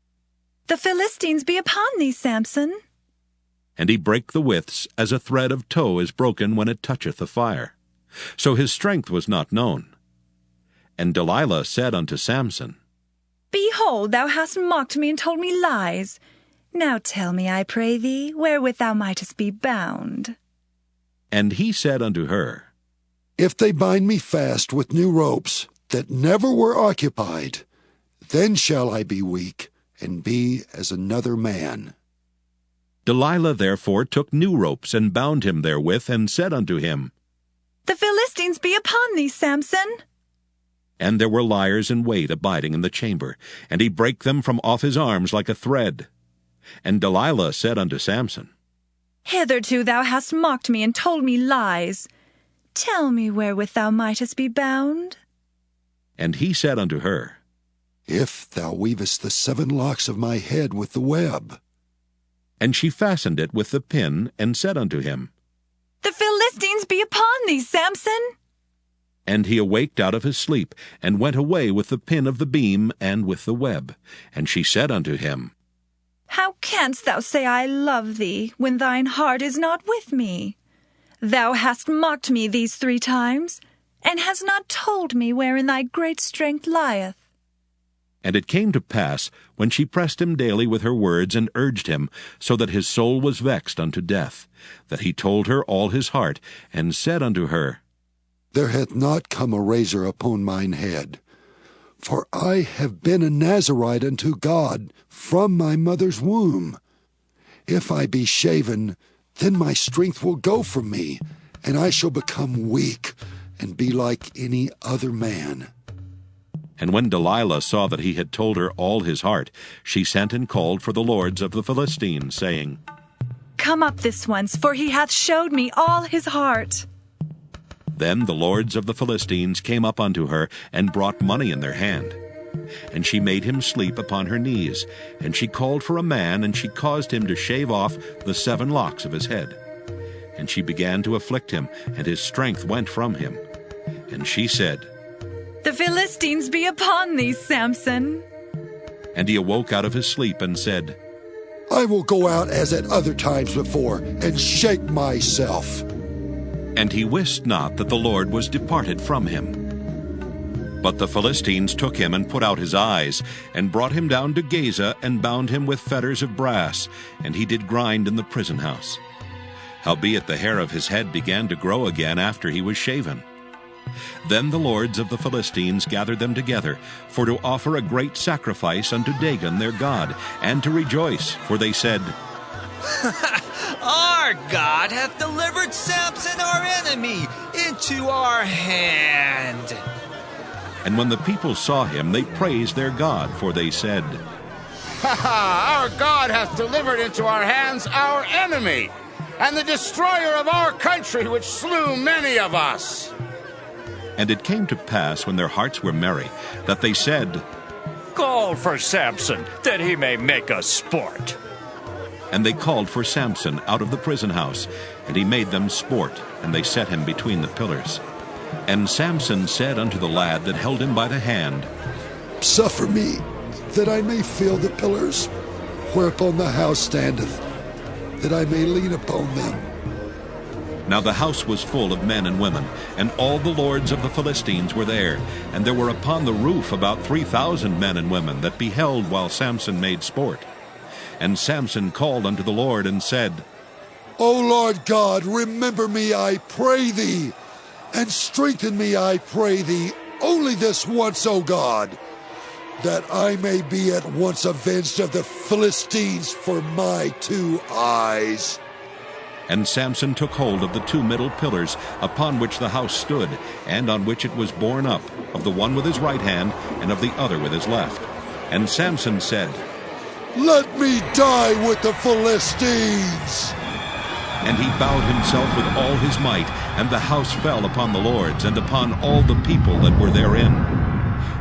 The Philistines be upon thee, Samson. And he brake the withs, as a thread of tow is broken when it toucheth the fire. So his strength was not known. And Delilah said unto Samson, Behold, thou hast mocked me and told me lies. Now tell me, I pray thee, wherewith thou mightest be bound. And he said unto her, If they bind me fast with new ropes that never were occupied, then shall I be weak, and be as another man. Delilah therefore took new ropes, and bound him therewith, and said unto him, The Philistines be upon thee, Samson. And there were liers in wait abiding in the chamber, and he brake them from off his arms like a thread. And Delilah said unto Samson, Hitherto thou hast mocked me and told me lies. Tell me wherewith thou mightest be bound. And he said unto her, If thou weavest the 7 locks of my head with the web. And she fastened it with the pin, and said unto him, The Philistines be upon thee, Samson. And he awaked out of his sleep, and went away with the pin of the beam and with the web. And she said unto him, How canst thou say I love thee, when thine heart is not with me? Thou hast mocked me these 3 times, and hast not told me wherein thy great strength lieth. And it came to pass, when she pressed him daily with her words, and urged him, so that his soul was vexed unto death, that he told her all his heart, and said unto her, There hath not come a razor upon mine head, for I have been a Nazarite unto God from my mother's womb. If I be shaven, then my strength will go from me, and I shall become weak, and be like any other man. And when Delilah saw that he had told her all his heart, she sent and called for the lords of the Philistines, saying, Come up this once, for he hath showed me all his heart. Then the lords of the Philistines came up unto her, and brought money in their hand. And she made him sleep upon her knees, and she called for a man, and she caused him to shave off the 7 locks of his head. And she began to afflict him, and his strength went from him. And she said, The Philistines be upon thee, Samson. And he awoke out of his sleep, and said, I will go out as at other times before, and shake myself. And he wist not that the Lord was departed from him. But the Philistines took him, and put out his eyes, and brought him down to Gaza, and bound him with fetters of brass, and he did grind in the prison house. Howbeit the hair of his head began to grow again after he was shaven. Then the lords of the Philistines gathered them together, for to offer a great sacrifice unto Dagon their god, and to rejoice, for they said, Our God hath delivered Samson our enemy into our hand. And when the people saw him, they praised their God, for they said, Our God hath delivered into our hands our enemy, and the destroyer of our country, which slew many of us. And it came to pass, when their hearts were merry, that they said, Call for Samson, that he may make us sport. And they called for Samson out of the prison house, and he made them sport, and they set him between the pillars. And Samson said unto the lad that held him by the hand, Suffer me, that I may feel the pillars, whereupon the house standeth, that I may lean upon them. Now the house was full of men and women, and all the lords of the Philistines were there, and there were upon the roof about 3,000 men and women that beheld while Samson made sport. And Samson called unto the Lord, and said, O Lord God, remember me, I pray thee, and strengthen me, I pray thee, only this once, O God, that I may be at once avenged of the Philistines for my 2 eyes. And Samson took hold of the 2 middle pillars, upon which the house stood, and on which it was borne up, of the one with his right hand and of the other with his left. And Samson said, "Let me die with the Philistines!" And he bowed himself with all his might, and the house fell upon the lords, and upon all the people that were therein.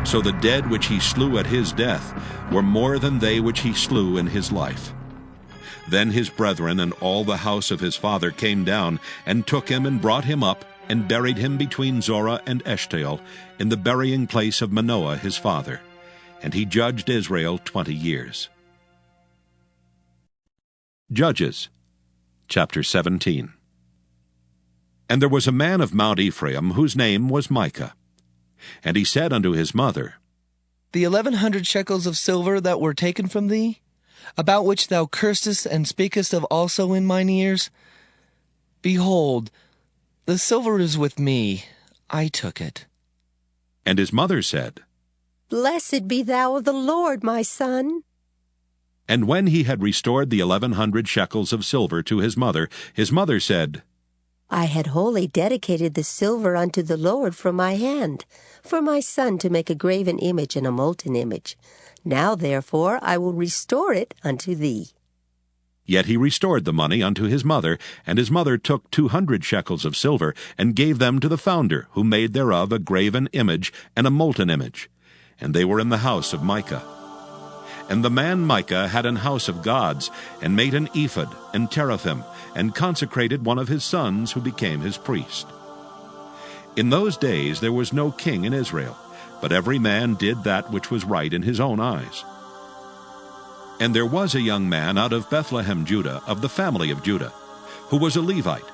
So the dead which he slew at his death were more than they which he slew in his life. Then his brethren and all the house of his father came down, and took him, and brought him up, and buried him between Zorah and Eshtaol, in the burying place of Manoah his father. And he judged Israel 20 years. Judges chapter 17. And there was a man of Mount Ephraim, whose name was Micah. And he said unto his mother, The 1,100 shekels of silver that were taken from thee, about which thou cursedst and speakest of also in mine ears, behold, the silver is with me, I took it. And his mother said, Blessed be thou of the Lord, my son. And when he had restored the 1,100 shekels of silver to his mother said, I had wholly dedicated the silver unto the Lord from my hand, for my son to make a graven image and a molten image. Now therefore I will restore it unto thee. Yet he restored the money unto his mother, and his mother took 200 shekels of silver, and gave them to the founder, who made thereof a graven image and a molten image. And they were in the house of Micah. And the man Micah had an house of gods, and made an ephod and teraphim, and consecrated one of his sons, who became his priest. In those days there was no king in Israel, but every man did that which was right in his own eyes. And there was a young man out of Bethlehem, Judah, of the family of Judah, who was a Levite,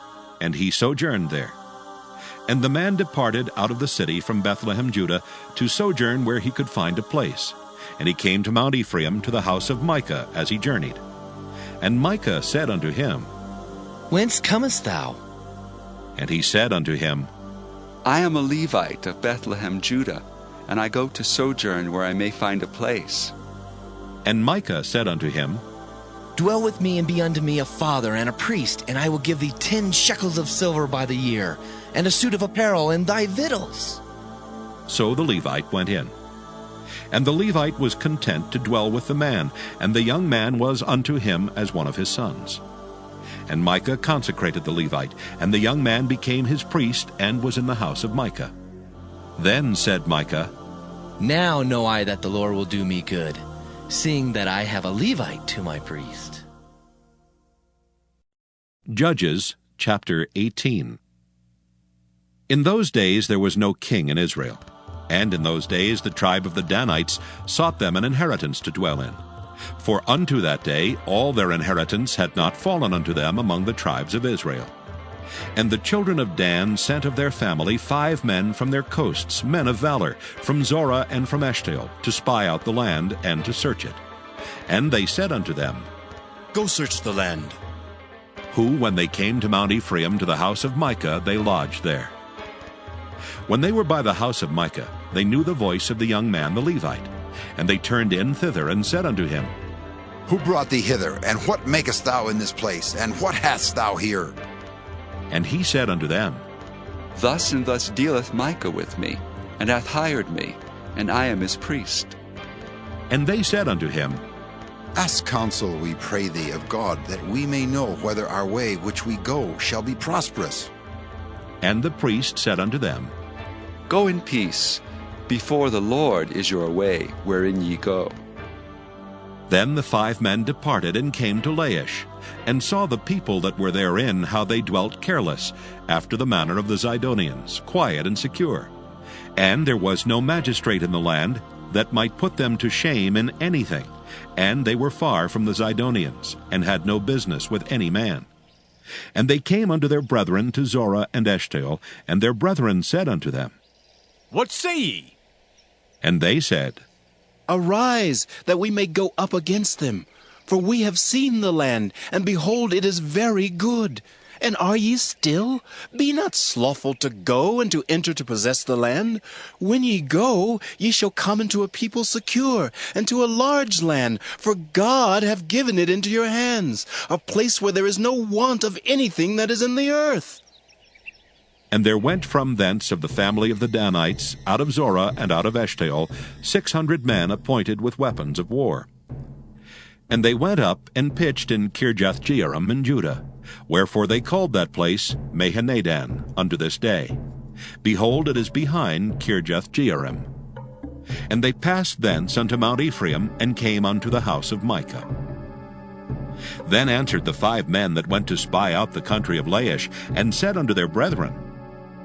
and he sojourned there. And the man departed out of the city from Bethlehem, Judah, to sojourn where he could find a place. And he came to Mount Ephraim, to the house of Micah, as he journeyed. And Micah said unto him, Whence comest thou? And he said unto him, I am a Levite of Bethlehem, Judah, and I go to sojourn where I may find a place. And Micah said unto him, Dwell with me, and be unto me a father and a priest, and I will give thee 10 shekels of silver by the year, and a suit of apparel, and thy victuals. So the Levite went in. And the Levite was content to dwell with the man, and the young man was unto him as one of his sons. And Micah consecrated the Levite, and the young man became his priest, and was in the house of Micah. Then said Micah, Now know I that the Lord will do me good, seeing that I have a Levite to my priest. Judges chapter 18. In those days there was no king in Israel. And in those days the tribe of the Danites sought them an inheritance to dwell in. For unto that day all their inheritance had not fallen unto them among the tribes of Israel. And the children of Dan sent of their family 5 men from their coasts, men of valor, from Zorah and from Eshtaol, to spy out the land and to search it. And they said unto them, Go search the land. Who, when they came to Mount Ephraim, to the house of Micah, they lodged there. When they were by the house of Micah, they knew the voice of the young man the Levite. And they turned in thither, and said unto him, Who brought thee hither, and what makest thou in this place, and what hast thou here? And he said unto them, Thus and thus dealeth Micah with me, and hath hired me, and I am his priest. And they said unto him, Ask counsel, we pray thee, of God, that we may know whether our way which we go shall be prosperous. And the priest said unto them, Go in peace. Before the Lord is your way, wherein ye go. Then the 5 men departed, and came to Laish, and saw the people that were therein, how they dwelt careless, after the manner of the Zidonians, quiet and secure. And there was no magistrate in the land that might put them to shame in anything, and they were far from the Zidonians, and had no business with any man. And they came unto their brethren to Zorah and Eshtaol, and their brethren said unto them, What say ye? And they said, Arise, that we may go up against them. For we have seen the land, and behold, it is very good. And are ye still? Be not slothful to go, and to enter to possess the land. When ye go, ye shall come into a people secure, and to a large land, for God hath given it into your hands, a place where there is no want of anything that is in the earth. And there went from thence of the family of the Danites, out of Zorah and out of Eshtaol, 600 men appointed with weapons of war. And they went up and pitched in Kirjath-jearim in Judah, wherefore they called that place Mahaneh-dan unto this day. Behold, it is behind Kirjath-jearim. And they passed thence unto Mount Ephraim, and came unto the house of Micah. Then answered the 5 men that went to spy out the country of Laish, and said unto their brethren,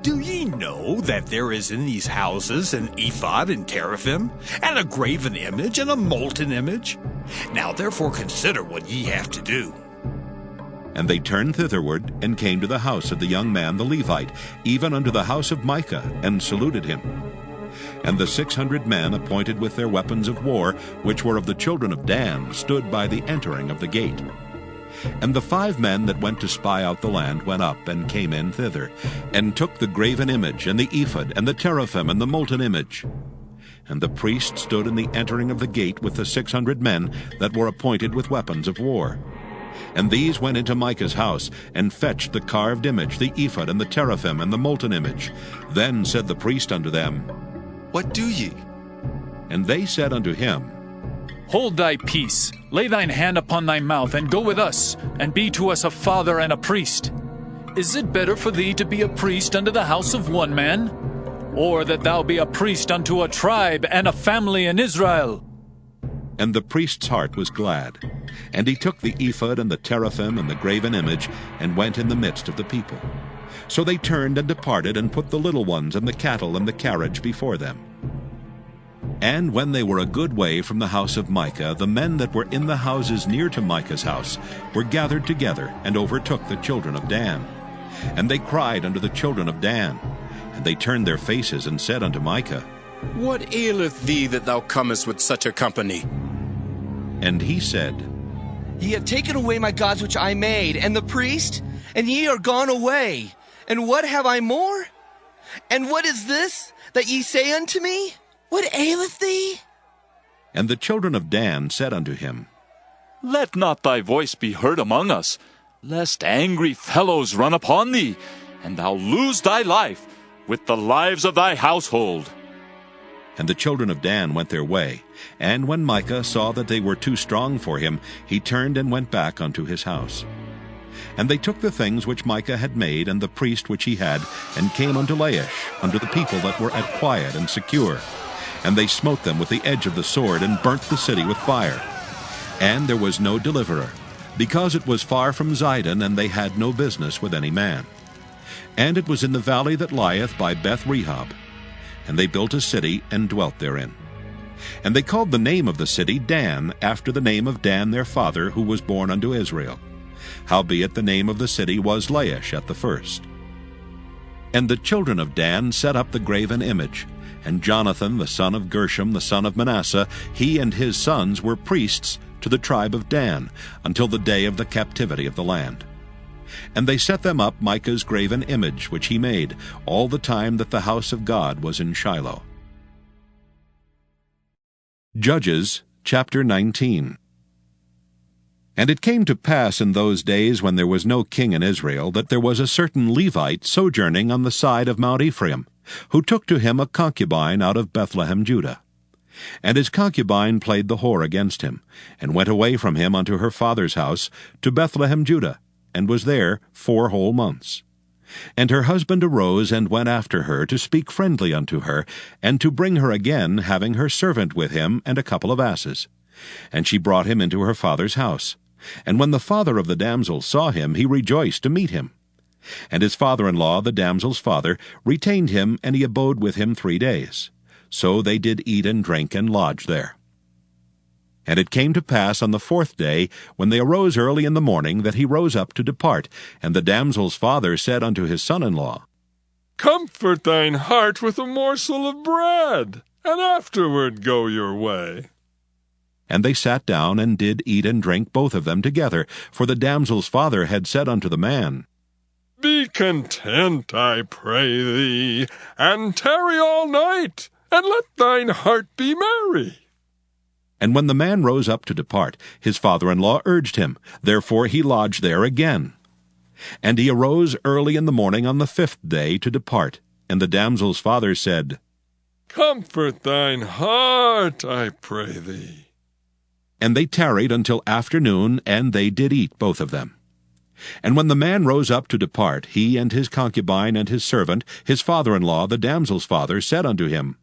Do ye know that there is in these houses an ephod and teraphim, and a graven image and a molten image? Now therefore consider what ye have to do. And they turned thitherward, and came to the house of the young man the Levite, even unto the house of Micah, and saluted him. And the 600 men appointed with their weapons of war, which were of the children of Dan, stood by the entering of the gate. And the 5 men that went to spy out the land went up, and came in thither, and took the graven image, and the ephod, and the teraphim, and the molten image. And the priest stood in the entering of the gate with the 600 men that were appointed with weapons of war. And these went into Micah's house, and fetched the carved image, the ephod, and the teraphim, and the molten image. Then said the priest unto them, What do ye? And they said unto him, Hold thy peace, lay thine hand upon thy mouth, and go with us, and be to us a father and a priest. Is it better for thee to be a priest unto the house of one man, or that thou be a priest unto a tribe and a family in Israel? And the priest's heart was glad. And he took the ephod and the teraphim and the graven image, and went in the midst of the people. So they turned and departed, and put the little ones and the cattle and the carriage before them. And when they were a good way from the house of Micah, the men that were in the houses near to Micah's house were gathered together, and overtook the children of Dan. And they cried unto the children of Dan. And they turned their faces, and said unto Micah, What aileth thee that thou comest with such a company? And he said, Ye have taken away my gods which I made, and the priest, and ye are gone away. And what have I more? And what is this that ye say unto me? What aileth thee? And the children of Dan said unto him, Let not thy voice be heard among us, lest angry fellows run upon thee, and thou lose thy life with the lives of thy household. And the children of Dan went their way. And when Micah saw that they were too strong for him, he turned and went back unto his house. And they took the things which Micah had made, and the priest which he had, and came unto Laish, unto the people that were at quiet and secure. And they smote them with the edge of the sword, and burnt the city with fire. And there was no deliverer, because it was far from Zidon, and they had no business with any man. And it was in the valley that lieth by Beth-rehob. And they built a city, and dwelt therein. And they called the name of the city Dan, after the name of Dan their father, who was born unto Israel. Howbeit the name of the city was Laish at the first. And the children of Dan set up the graven image. And Jonathan the son of Gershom the son of Manasseh, he and his sons were priests to the tribe of Dan, until the day of the captivity of the land. And they set them up Micah's graven image which he made, all the time that the house of God was in Shiloh. Judges chapter 19. And it came to pass in those days, when there was no king in Israel, that there was a certain Levite sojourning on the side of Mount Ephraim, who took to him a concubine out of Bethlehem, Judah. And his concubine played the whore against him, and went away from him unto her father's house to Bethlehem, Judah, and was there 4 whole months. And her husband arose and went after her to speak friendly unto her, and to bring her again, having her servant with him and a couple of asses. And she brought him into her father's house. And when the father of the damsel saw him, he rejoiced to meet him. And his father-in-law, the damsel's father, retained him, and he abode with him 3 days. So they did eat and drink and lodge there. And it came to pass on the 4th day, when they arose early in the morning, that he rose up to depart. And the damsel's father said unto his son-in-law, Comfort thine heart with a morsel of bread, and afterward go your way. And they sat down, and did eat and drink both of them together. For the damsel's father had said unto the man, Be content, I pray thee, and tarry all night, and let thine heart be merry. And when the man rose up to depart, his father-in-law urged him. Therefore he lodged there again. And he arose early in the morning on the 5th day to depart. And the damsel's father said, Comfort thine heart, I pray thee. And they tarried until afternoon, and they did eat, both of them. And when the man rose up to depart, he and his concubine and his servant, his father-in-law, the damsel's father, said unto him,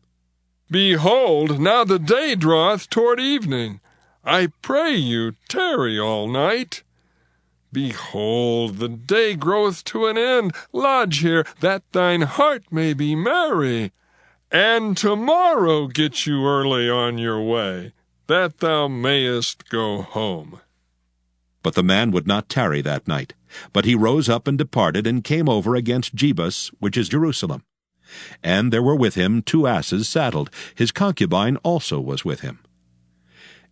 Behold, now the day draweth toward evening. I pray you, tarry all night. Behold, the day groweth to an end. Lodge here, that thine heart may be merry. And tomorrow get you early on your way, that thou mayest go home. But the man would not tarry that night. But he rose up and departed, and came over against Jebus, which is Jerusalem. And there were with him 2 asses saddled. His concubine also was with him.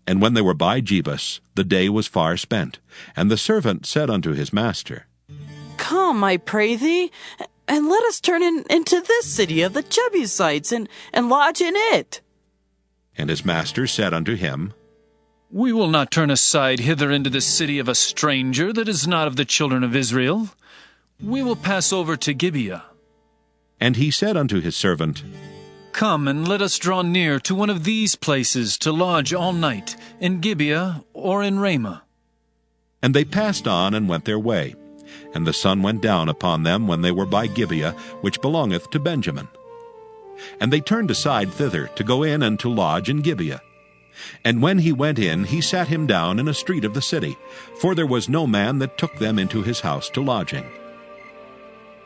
And when they were by Jebus, the day was far spent. And the servant said unto his master, Come, I pray thee, and let us turn into this city of the Jebusites, and lodge in it. And his master said unto him, We will not turn aside hither into the city of a stranger that is not of the children of Israel. We will pass over to Gibeah. And he said unto his servant, Come, and let us draw near to one of these places to lodge all night, in Gibeah or in Ramah. And they passed on and went their way. And the sun went down upon them when they were by Gibeah, which belongeth to Benjamin. And they turned aside thither to go in and to lodge in Gibeah. And when he went in, he sat him down in a street of the city, for there was no man that took them into his house to lodging.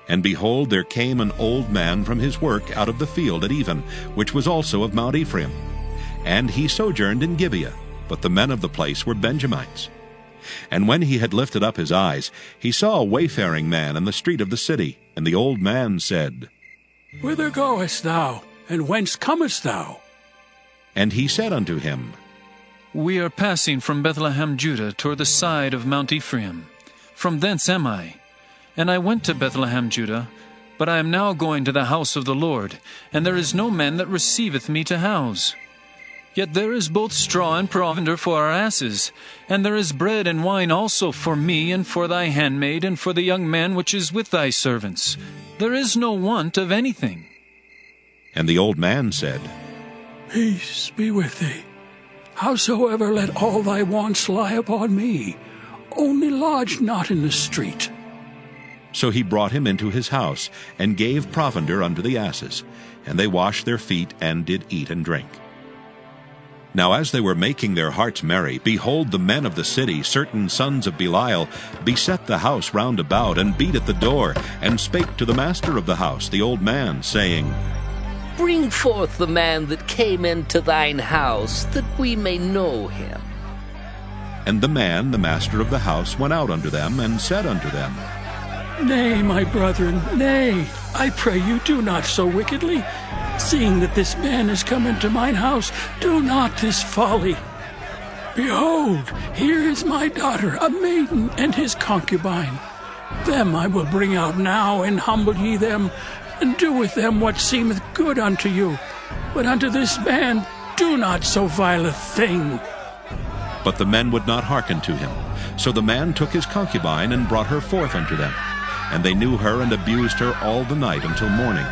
And behold, there came an old man from his work out of the field at even, which was also of Mount Ephraim. And he sojourned in Gibeah, but the men of the place were Benjamites. And when he had lifted up his eyes, he saw a wayfaring man in the street of the city. And the old man said, Whither goest thou, and whence comest thou? And he said unto him, We are passing from Bethlehem, Judah, toward the side of Mount Ephraim. From thence am I. And I went to Bethlehem, Judah, but I am now going to the house of the Lord, and there is no man that receiveth me to house. Yet there is both straw and provender for our asses, and there is bread and wine also for me, and for thy handmaid, and for the young man which is with thy servants. There is no want of anything. And the old man said, Peace be with thee. Howsoever, let all thy wants lie upon me. Only lodge not in the street. So he brought him into his house, and gave provender unto the asses. And they washed their feet, and did eat and drink. Now as they were making their hearts merry, behold, the men of the city, certain sons of Belial, beset the house round about, and beat at the door, and spake to the master of the house, the old man, saying, Bring forth the man that came into thine house, that we may know him. And the man, the master of the house, went out unto them, and said unto them, Nay, my brethren, nay, I pray you, do not so wickedly. Seeing that this man is come into mine house, do not this folly. Behold, here is my daughter, a maiden, and his concubine. Them I will bring out now, and humble ye them, and do with them what seemeth good unto you. But unto this man do not so vile a thing. But the men would not hearken to him. So the man took his concubine, and brought her forth unto them. And they knew her, and abused her all the night until morning.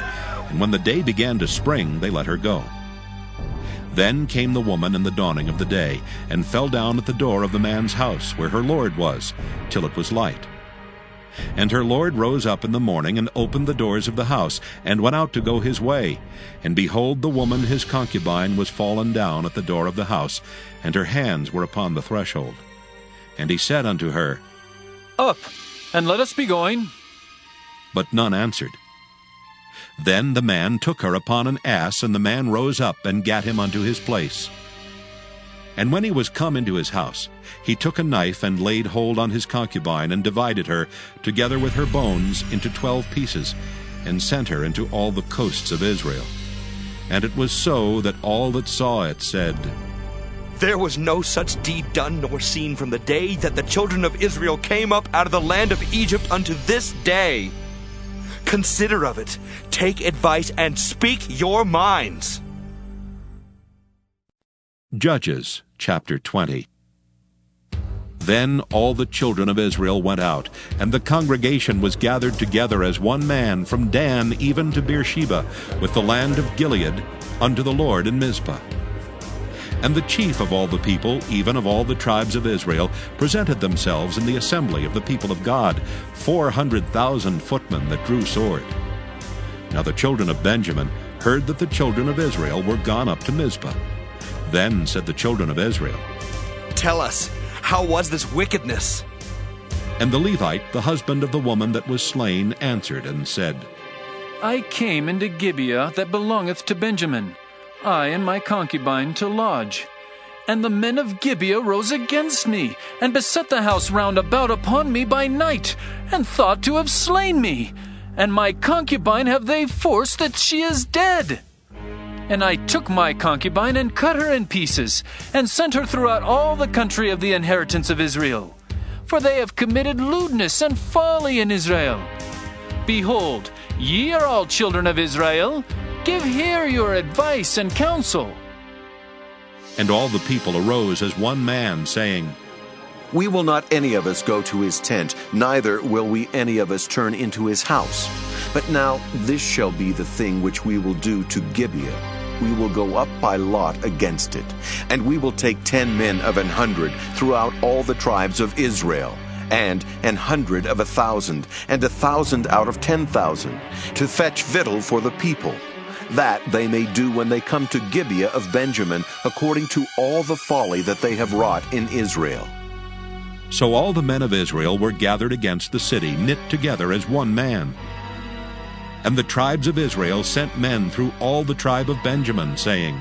And when the day began to spring, they let her go. Then came the woman in the dawning of the day, and fell down at the door of the man's house, where her lord was, till it was light. And her lord rose up in the morning, and opened the doors of the house, and went out to go his way. And behold, the woman his concubine was fallen down at the door of the house, and her hands were upon the threshold. And he said unto her, Up, and let us be going. But none answered. Then the man took her upon an ass, and the man rose up, and gat him unto his place. And when he was come into his house, he took a knife, and laid hold on his concubine, and divided her, together with her bones, into 12 pieces, and sent her into all the coasts of Israel. And it was so that all that saw it said, There was no such deed done nor seen from the day that the children of Israel came up out of the land of Egypt unto this day. Consider of it, take advice, and speak your minds. Judges chapter 20. Then all the children of Israel went out, and the congregation was gathered together as one man from Dan even to Beersheba, with the land of Gilead, unto the Lord in Mizpah. And the chief of all the people, even of all the tribes of Israel, presented themselves in the assembly of the people of God, 400,000 footmen that drew sword. Now the children of Benjamin heard that the children of Israel were gone up to Mizpah. Then said the children of Israel, Tell us, how was this wickedness? And the Levite, the husband of the woman that was slain, answered and said, I came into Gibeah that belongeth to Benjamin, I and my concubine to lodge. And the men of Gibeah rose against me, and beset the house round about upon me by night, and thought to have slain me. And my concubine have they forced that she is dead. And I took my concubine and cut her in pieces, and sent her throughout all the country of the inheritance of Israel. For they have committed lewdness and folly in Israel. Behold, ye are all children of Israel. Give here your advice and counsel. And all the people arose as one man, saying, We will not any of us go to his tent, neither will we any of us turn into his house. But now this shall be the thing which we will do to Gibeah. We will go up by lot against it, and we will take 10 men of 100 throughout all the tribes of Israel, and 100 of 1,000, and 1,000 out of 10,000, to fetch victual for the people, that they may do when they come to Gibeah of Benjamin, according to all the folly that they have wrought in Israel. So all the men of Israel were gathered against the city, knit together as one man. And the tribes of Israel sent men through all the tribe of Benjamin, saying,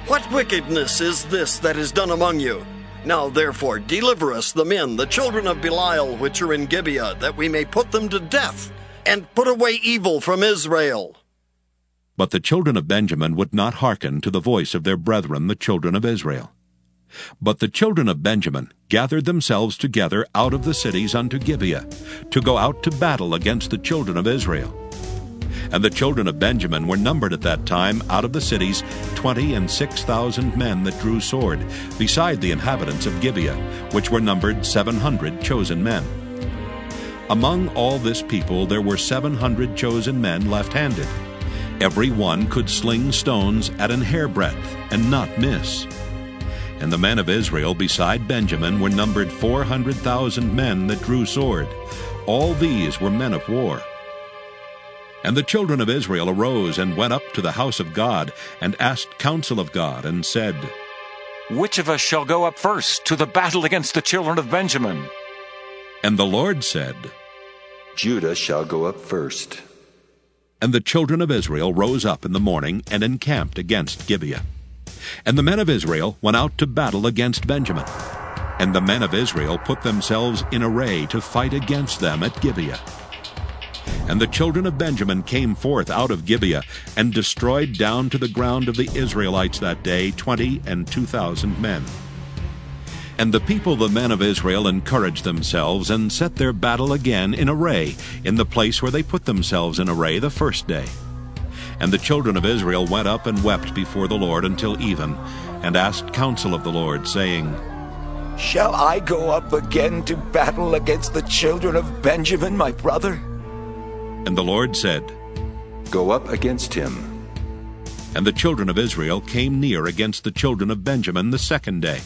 What wickedness is this that is done among you? Now therefore deliver us the men, the children of Belial, which are in Gibeah, that we may put them to death, and put away evil from Israel. But the children of Benjamin would not hearken to the voice of their brethren, the children of Israel. But the children of Benjamin gathered themselves together out of the cities unto Gibeah, to go out to battle against the children of Israel. And the children of Benjamin were numbered at that time out of the cities 26,000 men that drew sword, beside the inhabitants of Gibeah, which were numbered 700 chosen men. Among all this people there were 700 chosen men left-handed. Every one could sling stones at an hairbreadth, and not miss. And the men of Israel beside Benjamin were numbered 400,000 men that drew sword. All these were men of war. And the children of Israel arose and went up to the house of God, and asked counsel of God, and said, Which of us shall go up first to the battle against the children of Benjamin? And the Lord said, Judah shall go up first. And the children of Israel rose up in the morning, and encamped against Gibeah. And the men of Israel went out to battle against Benjamin. And the men of Israel put themselves in array to fight against them at Gibeah. And the children of Benjamin came forth out of Gibeah, and destroyed down to the ground of the Israelites that day 22,000 men. And the people, the men of Israel, encouraged themselves, and set their battle again in array, in the place where they put themselves in array the first day. And the children of Israel went up and wept before the Lord until even, and asked counsel of the Lord, saying, Shall I go up again to battle against the children of Benjamin, my brother? And the Lord said, Go up against him. And the children of Israel came near against the children of Benjamin the second day.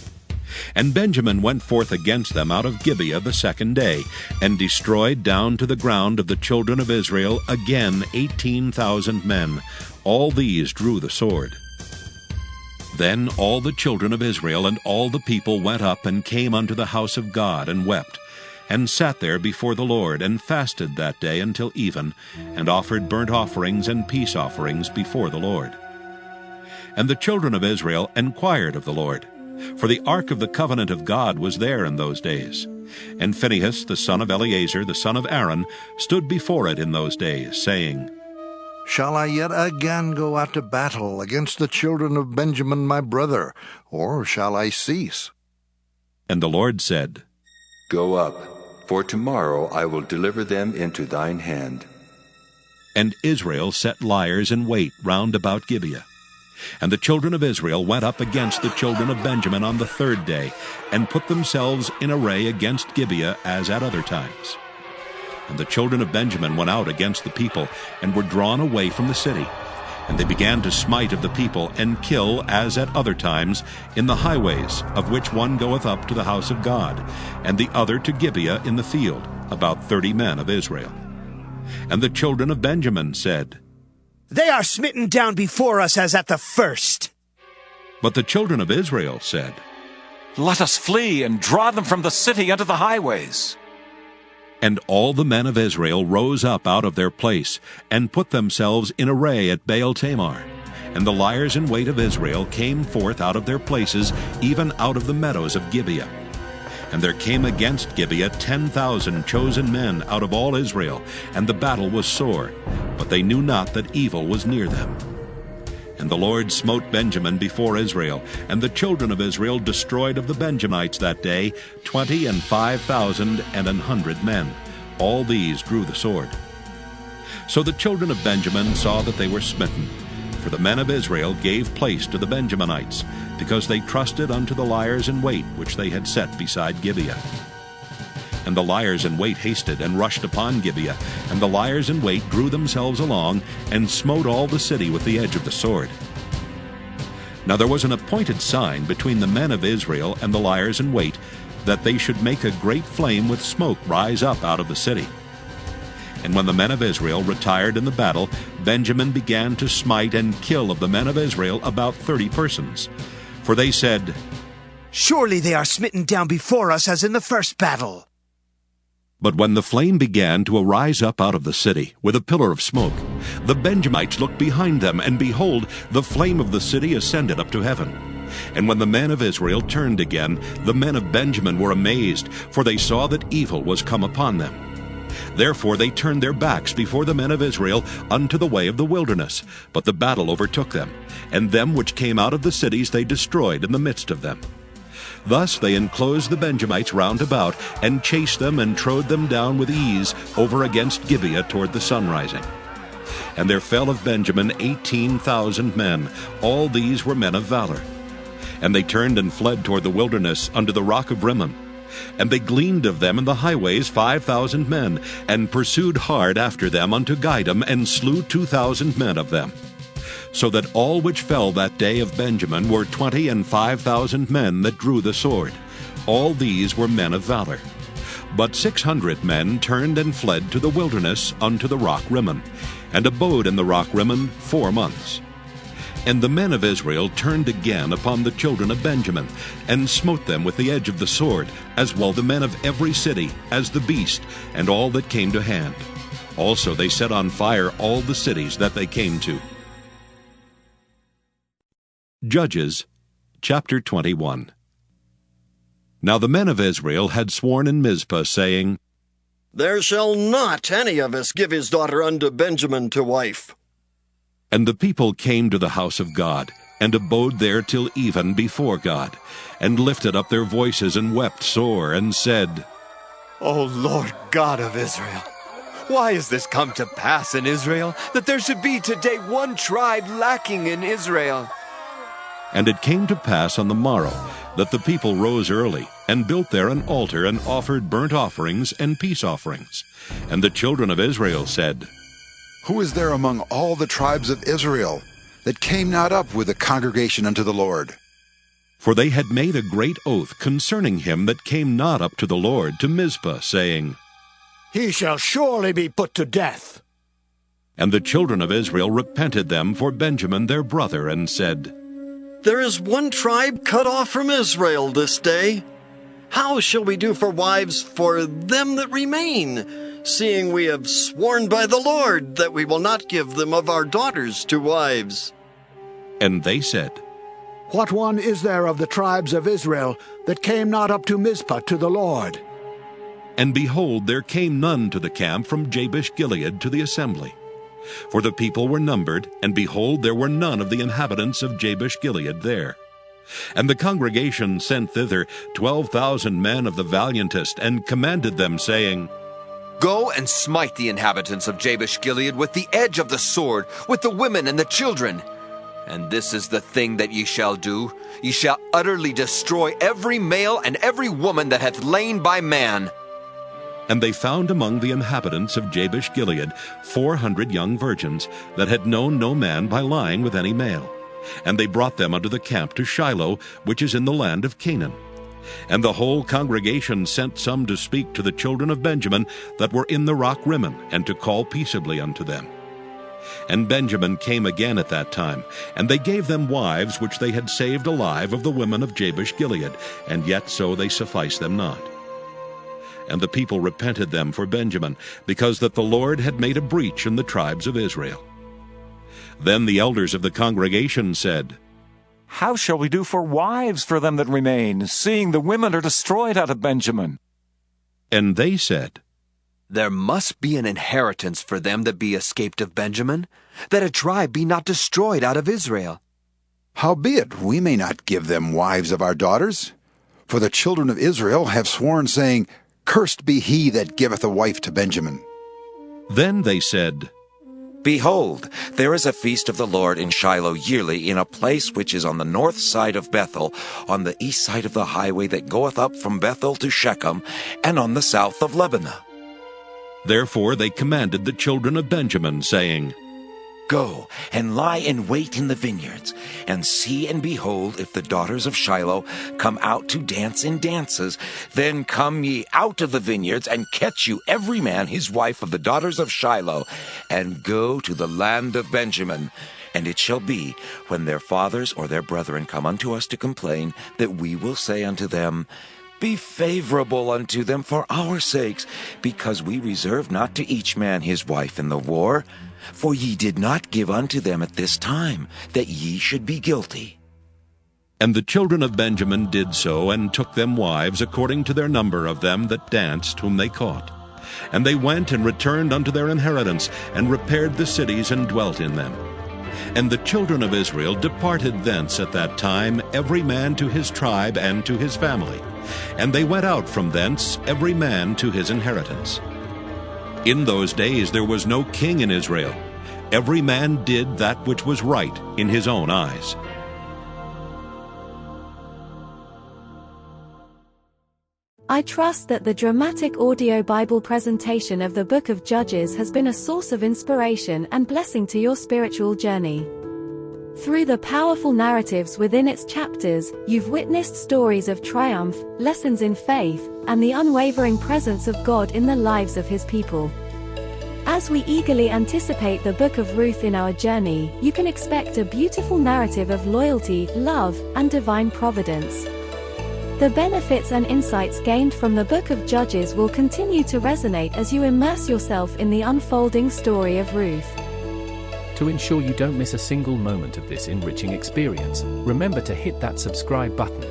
And Benjamin went forth against them out of Gibeah the second day, and destroyed down to the ground of the children of Israel again 18,000 men. All these drew the sword. Then all the children of Israel and all the people went up and came unto the house of God, and wept, and sat there before the Lord, and fasted that day until even, and offered burnt offerings and peace offerings before the Lord. And the children of Israel inquired of the Lord, for the ark of the covenant of God was there in those days. And Phinehas, the son of Eleazar, the son of Aaron, stood before it in those days, saying, Shall I yet again go out to battle against the children of Benjamin my brother, or shall I cease? And the Lord said, Go up, for tomorrow I will deliver them into thine hand. And Israel set liers in wait round about Gibeah. And the children of Israel went up against the children of Benjamin on the third day, and put themselves in array against Gibeah as at other times. And the children of Benjamin went out against the people, and were drawn away from the city. And they began to smite of the people, and kill as at other times in the highways, of which one goeth up to the house of God, and the other to Gibeah in the field, about 30 men of Israel. And the children of Benjamin said, They are smitten down before us as at the first. But the children of Israel said, Let us flee and draw them from the city unto the highways. And all the men of Israel rose up out of their place, and put themselves in array at Baal-Tamar. And the liers in wait of Israel came forth out of their places, even out of the meadows of Gibeah. And there came against Gibeah 10,000 chosen men out of all Israel, and the battle was sore, but they knew not that evil was near them. And the Lord smote Benjamin before Israel, and the children of Israel destroyed of the Benjamites that day 25,100 men. All these drew the sword. So the children of Benjamin saw that they were smitten, for the men of Israel gave place to the Benjaminites, because they trusted unto the liers in wait which they had set beside Gibeah. And the liers in wait hasted and rushed upon Gibeah, and the liers in wait drew themselves along, and smote all the city with the edge of the sword. Now there was an appointed sign between the men of Israel and the liers in wait, that they should make a great flame with smoke rise up out of the city. And when the men of Israel retired in the battle, Benjamin began to smite and kill of the men of Israel about 30 persons. For they said, Surely they are smitten down before us as in the first battle. But when the flame began to arise up out of the city with a pillar of smoke, the Benjamites looked behind them, and behold, the flame of the city ascended up to heaven. And when the men of Israel turned again, the men of Benjamin were amazed, for they saw that evil was come upon them. Therefore they turned their backs before the men of Israel unto the way of the wilderness. But the battle overtook them, and them which came out of the cities they destroyed in the midst of them. Thus they enclosed the Benjamites round about, and chased them and trode them down with ease over against Gibeah toward the sunrising. And there fell of Benjamin 18,000 men. All these were men of valor. And they turned and fled toward the wilderness unto the rock of Rimmon. And they gleaned of them in the highways 5,000 men, and pursued hard after them unto Gidom, and slew 2,000 men of them. So that all which fell that day of Benjamin were 25,000 men that drew the sword. All these were men of valor. But 600 men turned and fled to the wilderness unto the rock Rimmon, and abode in the rock Rimmon 4 months. And the men of Israel turned again upon the children of Benjamin, and smote them with the edge of the sword, as well the men of every city, as the beast, and all that came to hand. Also they set on fire all the cities that they came to. Judges, chapter 21. Now the men of Israel had sworn in Mizpah, saying, There shall not any of us give his daughter unto Benjamin to wife. And the people came to the house of God, and abode there till even before God, and lifted up their voices, and wept sore, and said, O Lord God of Israel, why is this come to pass in Israel, that there should be today one tribe lacking in Israel? And it came to pass on the morrow that the people rose early, and built there an altar, and offered burnt offerings and peace offerings. And the children of Israel said, Who is there among all the tribes of Israel that came not up with the congregation unto the Lord? For they had made a great oath concerning him that came not up to the Lord to Mizpah, saying, He shall surely be put to death. And the children of Israel repented them for Benjamin their brother, and said, There is one tribe cut off from Israel this day. How shall we do for wives for them that remain, seeing we have sworn by the Lord that we will not give them of our daughters to wives? And they said, What one is there of the tribes of Israel that came not up to Mizpah to the Lord? And behold, there came none to the camp from Jabesh-Gilead to the assembly. For the people were numbered, and behold, there were none of the inhabitants of Jabesh-Gilead there. And the congregation sent thither 12,000 men of the valiantest, and commanded them, saying, Go and smite the inhabitants of Jabesh-Gilead with the edge of the sword, with the women and the children. And this is the thing that ye shall do. Ye shall utterly destroy every male and every woman that hath lain by man. And they found among the inhabitants of Jabesh-Gilead 400 young virgins that had known no man by lying with any male. And they brought them unto the camp to Shiloh, which is in the land of Canaan. And the whole congregation sent some to speak to the children of Benjamin that were in the rock Rimmon, and to call peaceably unto them. And Benjamin came again at that time, and they gave them wives which they had saved alive of the women of Jabesh-Gilead, and yet so they sufficed them not. And the people repented them for Benjamin, because that the Lord had made a breach in the tribes of Israel. Then the elders of the congregation said, How shall we do for wives for them that remain, seeing the women are destroyed out of Benjamin? And they said, There must be an inheritance for them that be escaped of Benjamin, that a tribe be not destroyed out of Israel. Howbeit, we may not give them wives of our daughters. For the children of Israel have sworn, saying, Cursed be he that giveth a wife to Benjamin. Then they said, Behold, there is a feast of the Lord in Shiloh yearly, in a place which is on the north side of Bethel, on the east side of the highway that goeth up from Bethel to Shechem, and on the south of Lebanon. Therefore they commanded the children of Benjamin, saying, Go and lie in wait in the vineyards, and see and behold, if the daughters of Shiloh come out to dance in dances, then come ye out of the vineyards, and catch you every man his wife of the daughters of Shiloh, and go to the land of Benjamin. And it shall be, when their fathers or their brethren come unto us to complain, that we will say unto them, Be favorable unto them for our sakes, because we reserve not to each man his wife in the war. For ye did not give unto them at this time, that ye should be guilty. And the children of Benjamin did so, and took them wives according to their number of them that danced, whom they caught. And they went and returned unto their inheritance, and repaired the cities, and dwelt in them. And the children of Israel departed thence at that time, every man to his tribe and to his family. And they went out from thence, every man to his inheritance. In those days there was no king in Israel. Every man did that which was right in his own eyes. I trust that the dramatic audio Bible presentation of the Book of Judges has been a source of inspiration and blessing to your spiritual journey. Through the powerful narratives within its chapters, you've witnessed stories of triumph, lessons in faith, and the unwavering presence of God in the lives of His people. As we eagerly anticipate the Book of Ruth in our journey, you can expect a beautiful narrative of loyalty, love, and divine providence. The benefits and insights gained from the Book of Judges will continue to resonate as you immerse yourself in the unfolding story of Ruth. To ensure you don't miss a single moment of this enriching experience, remember to hit that subscribe button.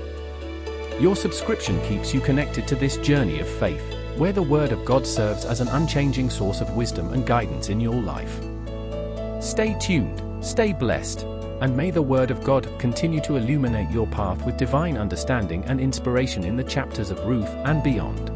Your subscription keeps you connected to this journey of faith, where the Word of God serves as an unchanging source of wisdom and guidance in your life. Stay tuned, stay blessed, and may the Word of God continue to illuminate your path with divine understanding and inspiration in the chapters of Ruth and beyond.